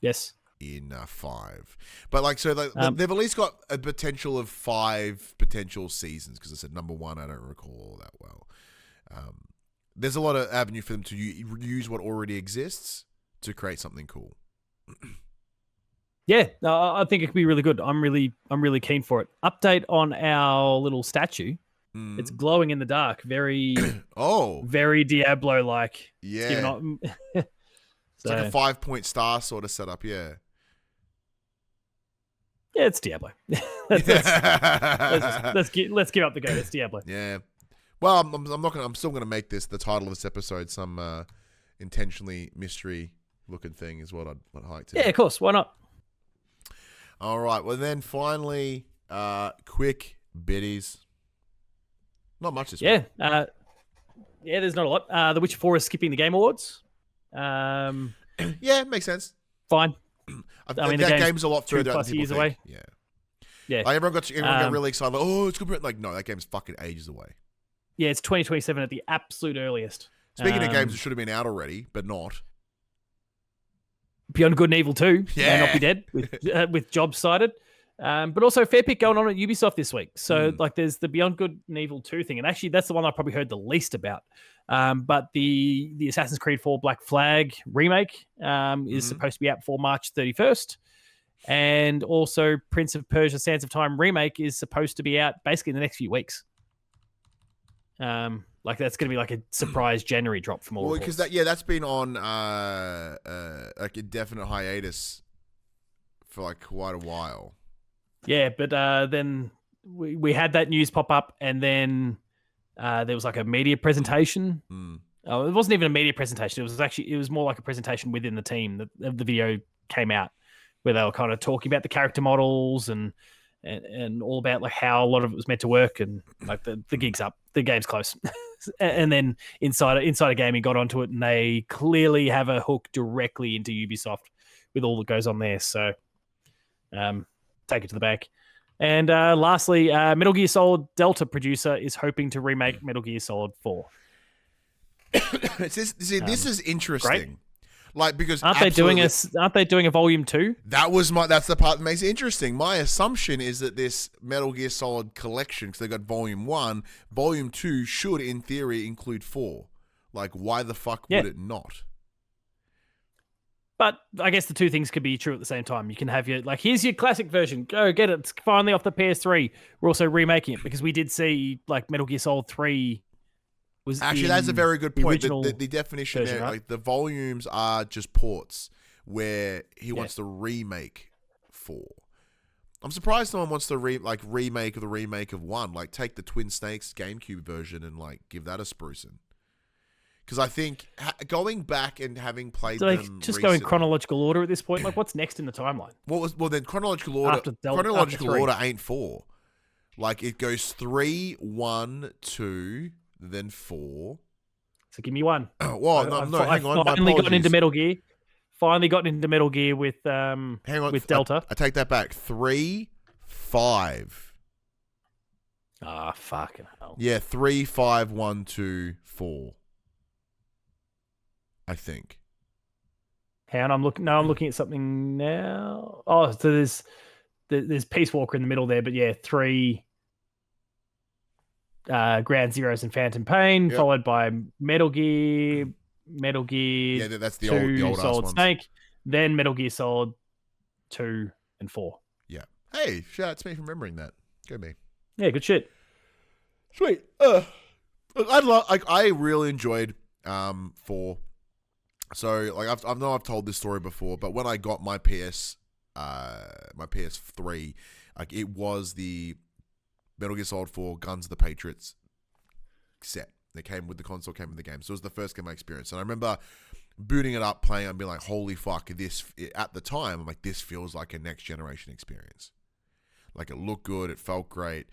C: Yes.
B: In 5, but like they've at least got a potential of 5 potential seasons, because I said number 1 I don't recall that well. There's a lot of avenue for them to use what already exists to create something cool.
C: Yeah, I think it could be really good. I'm really keen for it. Update on our little statue. It's glowing in the dark. Very very Diablo-like.
B: Yeah. It's like a 5-point star sort of setup. Yeah.
C: Yeah, it's Diablo. let's give up the go. It's Diablo.
B: Yeah. Well, I'm still gonna make this the title of this episode some intentionally mystery looking thing is what I'd like to.
C: Yeah, of course. Why not?
B: All right. Well, then finally, quick biddies. Not much this week.
C: There's not a lot. The Witcher 4 is skipping the Game Awards.
B: Yeah, makes sense.
C: Fine.
B: I mean, that game's a lot further out than people
C: years
B: think.
C: away.
B: Yeah. Like everyone got really excited. Like, oh, it's good. Like, no, that game's fucking ages away.
C: Yeah, it's 2027 at the absolute earliest.
B: Speaking of games that should have been out already, but not.
C: Beyond Good and Evil 2 may not be dead with jobs cited. But also fair pick going on at Ubisoft this week. So like there's the Beyond Good and Evil 2 thing. And actually that's the one I probably heard the least about. But the Assassin's Creed 4 Black Flag remake is supposed to be out before March 31st. And also Prince of Persia Sands of Time remake is supposed to be out basically in the next few weeks. Like that's going to be like a surprise January drop from all.
B: Well, because that's been on like a definite hiatus for like quite a while.
C: Yeah, but then we had that news pop up, and then there was like a media presentation.
B: Mm.
C: It wasn't even a media presentation. It was more like a presentation within the team that the video came out, where they were kind of talking about the character models and all about like how a lot of it was meant to work, and like the gig's up, the game's close. And then Insider Gaming got onto it, and they clearly have a hook directly into Ubisoft with all that goes on there. So take it to the bank. And lastly, Metal Gear Solid Delta producer is hoping to remake Metal Gear Solid 4.
B: This is interesting.
C: Great.
B: Like, because
C: aren't they doing a volume 2?
B: That's the part that makes it interesting. My assumption is that this Metal Gear Solid collection, because they got volume 1, volume 2 should in theory include 4. Like, why the fuck would it not?
C: But I guess the two things could be true at the same time. You can have here's your classic version. Go get it. It's finally off the PS3. We're also remaking it because we did see like Metal Gear Solid 3 was
B: actually, that's a very good point. The definition
C: version,
B: there,
C: right?
B: like the volumes are just ports where he wants to remake 4. I'm surprised no one wants to remake of the remake of 1. Like, take the Twin Snakes GameCube version and like give that a sprucing. Because I think going back and having played them
C: just
B: recently,
C: go in chronological order at this point. Like, what's next in the timeline?
B: Then chronological order? Chronological order ain't 4. Like, it goes 3, 1, 2, then 4.
C: So give me 1.
B: Oh, well, hang on.
C: Finally got into Metal Gear. Finally got into Metal Gear with with Delta.
B: I take that back. 3, 5.
C: Ah, fucking hell.
B: Yeah, 3, 5, 1, 2, 4. I think.
C: I'm looking at something now. Oh, so there's Peace Walker in the middle there, but yeah, 3 Ground Zeroes and Phantom Pain, followed by Metal Gear.
B: Yeah, that's the
C: 2,
B: old
C: Solid
B: ones.
C: Snake, then Metal Gear Solid 2 and 4.
B: Yeah. Hey, shout out to me for remembering that. Go me.
C: Yeah, good shit.
B: Sweet. I really enjoyed 4. So like I know I've told this story before, but when I got my PS3, like it was the Metal Gear Solid 4 Guns of the Patriots set. That came with the console, came with the game. So it was the first game I experienced. And I remember booting it up, playing, and being like, holy fuck, at the time, I'm like, this feels like a next generation experience. Like, it looked good, it felt great.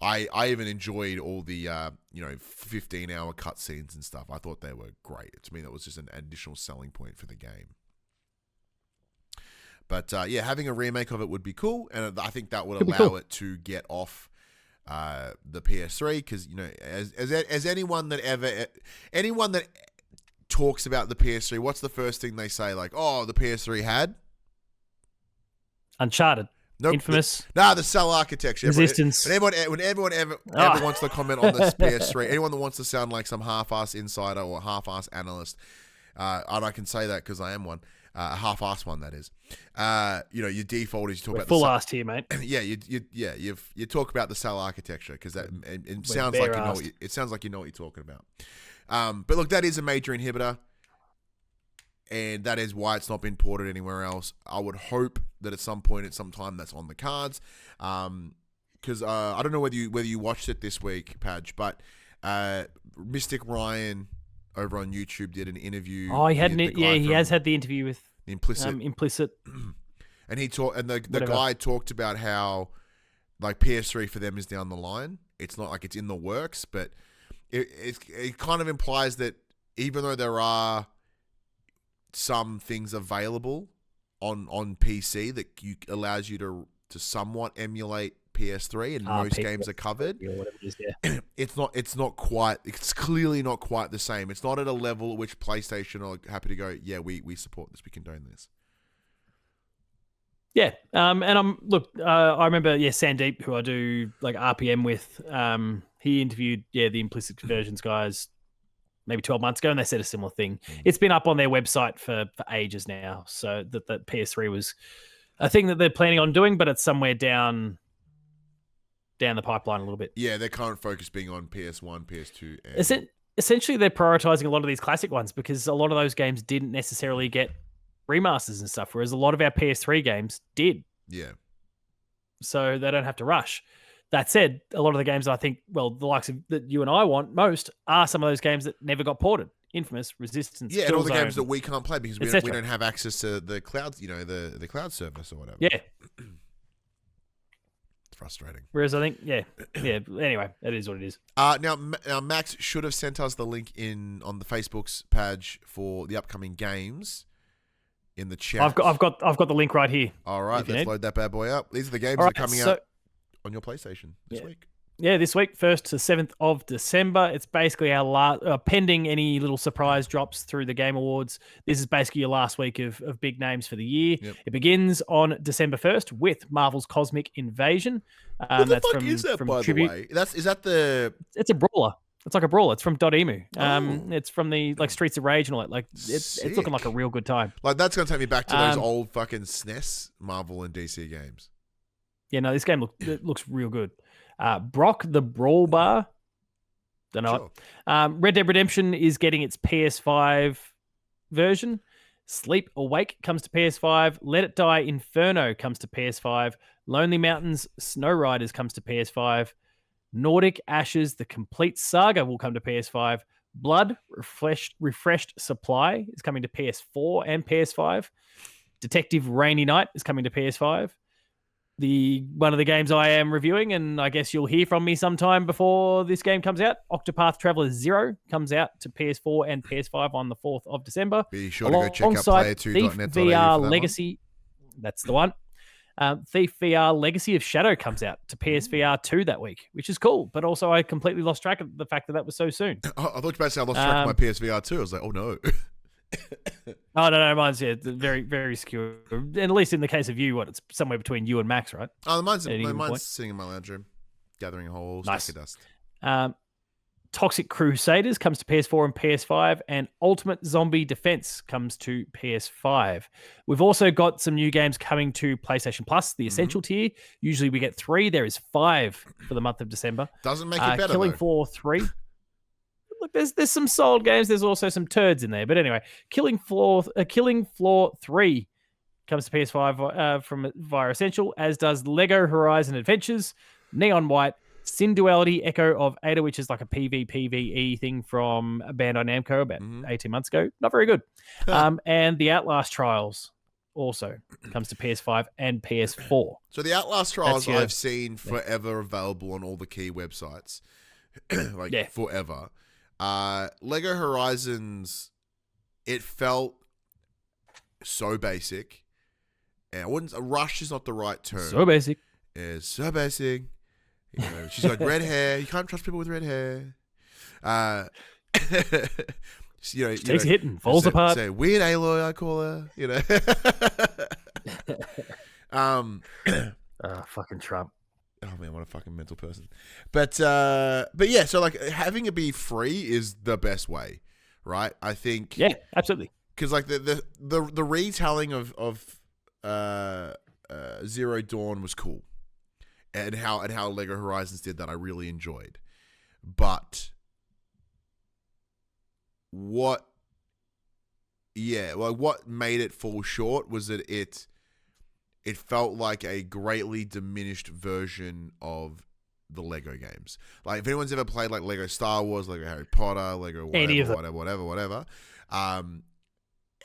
B: I even enjoyed all the 15-hour cutscenes and stuff. I thought they were great. To me, that was just an additional selling point for the game. But having a remake of it would be cool, and I think that would allow it to get off the PS3, because as anyone that talks about the PS3, what's the first thing they say? Like, oh, the PS3 had
C: Uncharted.
B: Nope.
C: Infamous.
B: The cell architecture.
C: Resistance.
B: When everyone ever wants to comment on this PS3, anyone that wants to sound like some half-ass insider or half-ass analyst, and I can say that because I am one, a half-ass one, that is. Your default is you talk about
C: full-assed here, mate.
B: Yeah, you talk about the cell architecture because that it sounds like you know it sounds like you know what you're talking about. But look, that is a major inhibitor. And that is why it's not been ported anywhere else. I would hope that at some point, at some time, that's on the cards. Because I don't know whether you watched it this week, Padge, but Mystic Ryan over on YouTube did an interview. Oh, he
C: has had the interview with Implicit.
B: And the guy talked about how like PS3 for them is down the line. It's not like it's in the works, but it kind of implies that even though there are some things available on PC that allows you to somewhat emulate PS3, and most games are covered. It's not quite. It's clearly not quite the same. It's not at a level at which PlayStation are happy to go, yeah, we support this, we condone this.
C: Yeah, and I remember, Sandeep, who I do like RPM with, he interviewed the Implicit Conversions guys maybe 12 months ago, and they said a similar thing. It's been up on their website for ages now, so that PS3 was a thing that they're planning on doing, but it's somewhere down the pipeline a little bit.
B: Yeah, their current focus being on PS1, PS2. And
C: essentially, they're prioritizing a lot of these classic ones because a lot of those games didn't necessarily get remasters and stuff, whereas a lot of our PS3 games did.
B: Yeah.
C: So they don't have to rush. That said, a lot of the games I think, well, the likes of that you and I want most are some of those games that never got ported. Infamous, Resistance,
B: Yeah, and all the
C: Killzone,
B: games that we can't play because we don't have access to the cloud, the cloud service or whatever.
C: Yeah.
B: It's frustrating.
C: Whereas I think, yeah. Anyway, it is what it is.
B: Now Max should have sent us the link on the Facebook's page for the upcoming games in the chat.
C: I've got the link right here.
B: All right, let's load that bad boy up. These are the games that are coming out on your PlayStation this week.
C: Yeah, this week, 1st to 7th of December. It's basically our last, pending any little surprise drops through the Game Awards. This is basically your last week of big names for the year. Yep. It begins on December 1st with Marvel's Cosmic Invasion.
B: What the fuck is that, by the way? Is that the...
C: It's a brawler. It's like a brawler. It's from .emu. It's from the Streets of Rage and all that. Like it's looking like a real good time.
B: Like that's gonna take me back to those old fucking SNES Marvel and DC games.
C: Yeah, no, this game looks real good. Brock the Brawl Bar. Don't know it. Red Dead Redemption is getting its PS5 version. Sleep Awake comes to PS5. Let It Die Inferno comes to PS5. Lonely Mountains Snow Riders comes to PS5. Nordic Ashes The Complete Saga will come to PS5. Blood Refreshed Supply is coming to PS4 and PS5. Detective Rainy Night is coming to PS5. One of the games I am reviewing, and I guess you'll hear from me sometime before this game comes out, Octopath Traveler 0 comes out to PS4 and PS5 on the 4th of December.
B: Be sure to go check out player2.net.
C: Thief VR Legacy, that's the one. Thief VR Legacy of Shadow comes out to PSVR 2 that week, which is cool, but also I completely lost track of the fact that was so soon.
B: I thought you were about to say I lost track of my PSVR 2. I was like, oh no.
C: Oh, no, mine's very, very secure. And at least in the case of you, it's somewhere between you and Max, right?
B: Oh, mine's sitting in my lounge room, gathering a whole stack of dust.
C: Toxic Crusaders comes to PS4 and PS5, and Ultimate Zombie Defense comes to PS5. We've also got some new games coming to PlayStation Plus, the Essential tier. Usually we get 3. There is 5 for the month of December.
B: Doesn't make it better,
C: Killing Floor 3. Look, there's some solid games. There's also some turds in there. But anyway, Killing Floor 3 comes to PS5 via Essential, as does Lego Horizon Adventures, Neon White, Sin Duality, Echo of Ada, which is like a PvPvE thing from Bandai Namco about 18 months ago. Not very good. And the Outlast Trials also comes to PS5 and PS4.
B: So the Outlast Trials I've seen forever available on all the key websites. Forever. Lego Horizons, it felt so basic. And rush is not the right term.
C: So basic.
B: It's so basic. You know, she's got red hair. You can't trust people with red hair. She takes
C: a hit and falls apart.
B: Say weird Aloy, I call her. You know.
C: Fucking Trump.
B: Oh man, what a fucking mental person. But yeah, so like having it be free is the best way, right? I think.
C: Yeah, absolutely.
B: Because like the retelling of Zero Dawn was cool. And how Lego Horizons did that, I really enjoyed. But what made it fall short was that it felt like a greatly diminished version of the Lego games. Like if anyone's ever played like Lego Star Wars, Lego Harry Potter, Lego whatever,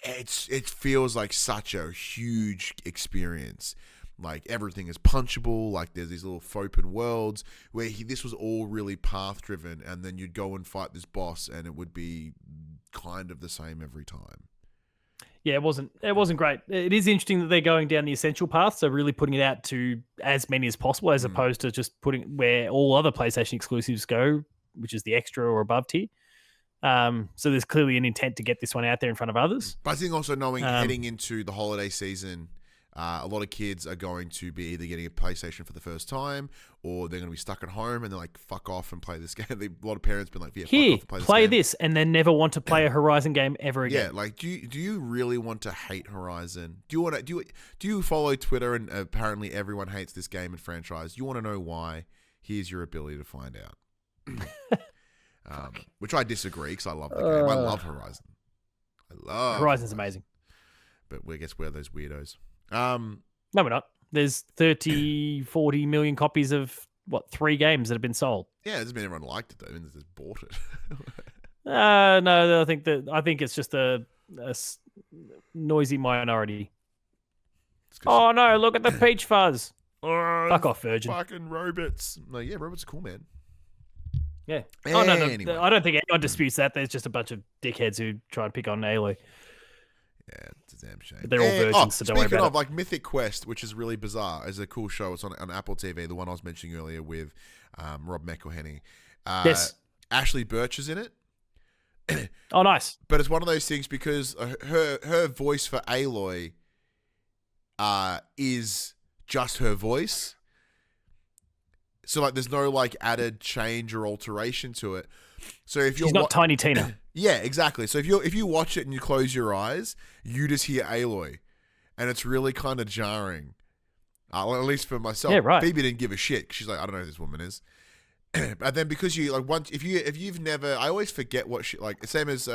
B: it feels like such a huge experience. Like everything is punchable. Like there's these little open worlds where this was all really path driven, and then you'd go and fight this boss, and it would be kind of the same every time.
C: Yeah, it wasn't great. It is interesting that they're going down the essential path, so really putting it out to as many as possible, as opposed to just putting where all other PlayStation exclusives go, which is the extra or above tier. So there's clearly an intent to get this one out there in front of others.
B: But I think also knowing heading into the holiday season, a lot of kids are going to be either getting a PlayStation for the first time, or they're going to be stuck at home and they're like, fuck off and play this game. A lot of parents have been like, yeah,
C: here,
B: fuck off and
C: play this, and then never want to play a Horizon game ever again.
B: Yeah, like, do you really want to hate Horizon? Do you follow Twitter and apparently everyone hates this game and franchise? You want to know why? Here's your ability to find out. Which I disagree because I love the game. I love Horizon.
C: Horizon's amazing.
B: But I guess we're those weirdos.
C: No, we're not. There's 30, 40 million copies of 3 games that have been sold.
B: Yeah, it doesn't mean everyone liked it though. I mean, they just bought it.
C: No, I think it's just a noisy minority. Oh no! Look at the peach fuzz. Fuck off, Virgin.
B: Fucking robots. No, yeah, robots are cool, man.
C: Yeah.
B: Anyway.
C: No, I don't think anyone disputes that. There's just a bunch of dickheads who try and pick on Aloy.
B: Yeah, it's a damn shame.
C: But they're all virgins, so don't worry about it.
B: Like Mythic Quest, which is really bizarre, is a cool show. It's on Apple TV, the one I was mentioning earlier with Rob McElhenney.
C: Yes.
B: Ashley Birch is in it.
C: Oh, nice.
B: But it's one of those things because her voice for Aloy is just her voice. So like there's no like added change or alteration to it. So if you're
C: She's not Tiny Tina.
B: Yeah, exactly. So if you watch it and you close your eyes, you just hear Aloy. And it's really kind of jarring. At least for myself.
C: Yeah, right.
B: Phoebe didn't give a shit. She's like, I don't know who this woman is. But then because you like once if you've never, I always forget what she like. Same as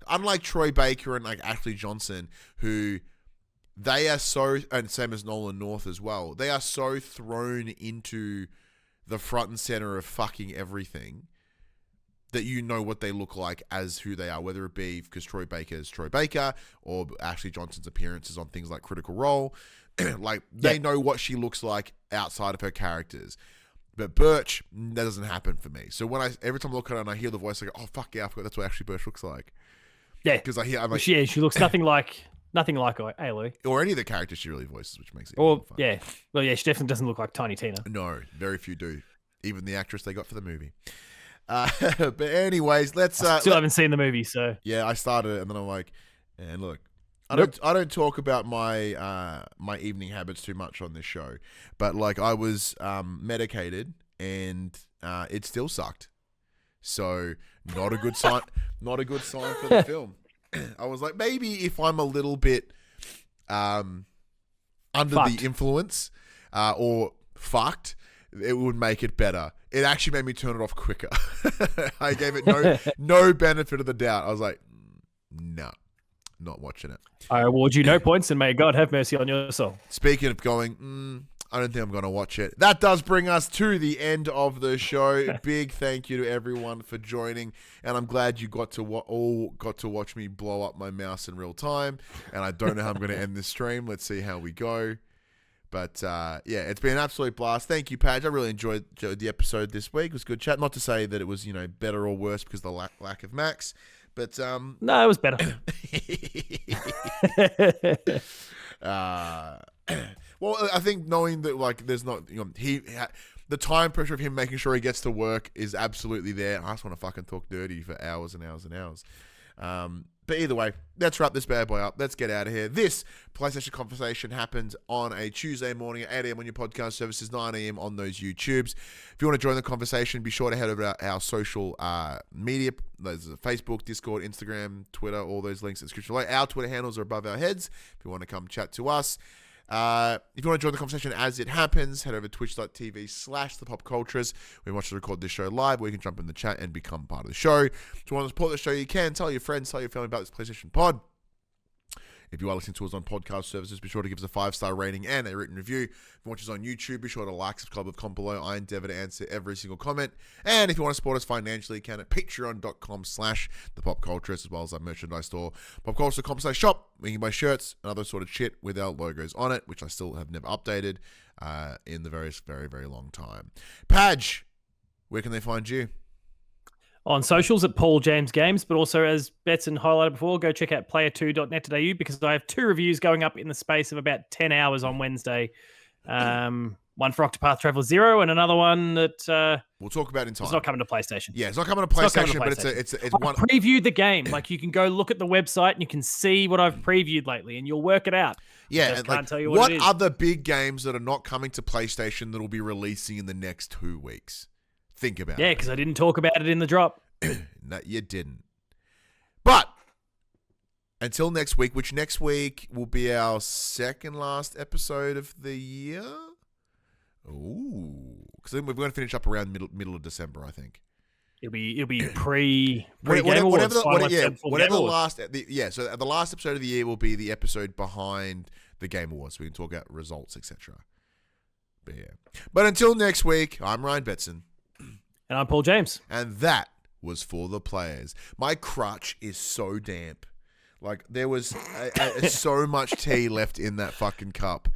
B: unlike Troy Baker and like Ashley Johnson, who they are so, and same as Nolan North as well. They are so thrown into the front and center of fucking everything that you know what they look like as who they are, whether it be because Troy Baker is Troy Baker or Ashley Johnson's appearances on things like Critical Role. Like they know what she looks like outside of her characters. But Birch, that doesn't happen for me. So when every time I look at her and I hear the voice, I go, oh fuck yeah, I forgot that's what actually Birch looks like.
C: Yeah,
B: because I'm like,
C: she looks nothing like Aloy
B: or any of the characters she really voices, which makes it
C: or
B: fun.
C: yeah. Well, yeah, she definitely doesn't look like Tiny Tina.
B: No, very few do. Even the actress they got for the movie. But anyways, let's.
C: Still haven't seen the movie, so
B: yeah, I started it and then I'm like, and look, I don't talk about my my evening habits too much on this show, but like I was medicated and it still sucked, so not a good sign. Not a good sign for the film. I was like, maybe if I'm a little bit under the influence or fucked, it would make it better. It actually made me turn it off quicker. I gave it no benefit of the doubt. I was like, no, not watching it.
C: I award you no points, and may God have mercy on your soul.
B: Speaking of going, I don't think I'm going to watch it. That does bring us to the end of the show. Big thank you to everyone for joining, and I'm glad you got to all got to watch me blow up my mouse in real time. And I don't know how I'm going to end this stream. Let's see how we go. But yeah, it's been an absolute blast. Thank you, Padge. I really enjoyed the episode this week. It was good chat. Not to say that it was better or worse because of the lack of Max, but
C: no, it was better.
B: Well, I think knowing that like there's not the time pressure of him making sure he gets to work is absolutely there. I just want to fucking talk dirty for hours and hours and hours. But either way, let's wrap this bad boy up. Let's get out of here. This PlayStation Conversation happens on a Tuesday morning at 8 a.m. on your podcast services, 9 a.m. on those YouTubes. If you want to join the conversation, be sure to head over to our social media. There's Facebook, Discord, Instagram, Twitter, all those links in the description below. Our Twitter handles are above our heads if you want to come chat to us. If you want to join the conversation as it happens, head over to twitch.tv/thepopculturists. We want you to record this show live where you can jump in the chat and become part of the show. If you want to support the show, you can. Tell your friends, tell your family about this PlayStation Pod. If you are listening to us on podcast services, be sure to give us a 5-star rating and a written review. If you watch us on YouTube, be sure to like, subscribe, comment below. I endeavor to answer every single comment. And if you want to support us financially, you can at patreon.com/thepopculturists, as well as our merchandise store, popculturists.com/shop. We can buy shirts and other sort of shit with our logos on it, which I still have never updated in the very, very long time. Padge, where can they find you?
C: On socials at Paul James Games, but also as Betson highlighted before, go check out player2.net.au because I have 2 reviews going up in the space of about 10 hours on Wednesday. One for Octopath Traveler 0 and another one that
B: we'll talk about in time.
C: It's not coming to PlayStation.
B: Yeah, it's not coming to PlayStation, but it's one.
C: I previewed the game. Like you can go look at the website and you can see what I've previewed lately, and you'll work it out.
B: Yeah,
C: I
B: and
C: can't tell you what it is.
B: other big games that are not coming to PlayStation that will be releasing in the next 2 weeks? Think about it.
C: Yeah, because I didn't talk about it in the drop.
B: No, you didn't. But until next week, which next week will be our second last episode of the year. Ooh, because then we're going to finish up around middle of December, I think.
C: It'll be pre
B: Game
C: Awards.
B: So the last episode of the year will be the episode behind the Game Awards. So we can talk about results, etc. beer. But until next week, I'm Ryan Betson.
C: And I'm Paul James.
B: And that was for the players. My crutch is so damp. Like, there was so much tea left in that fucking cup.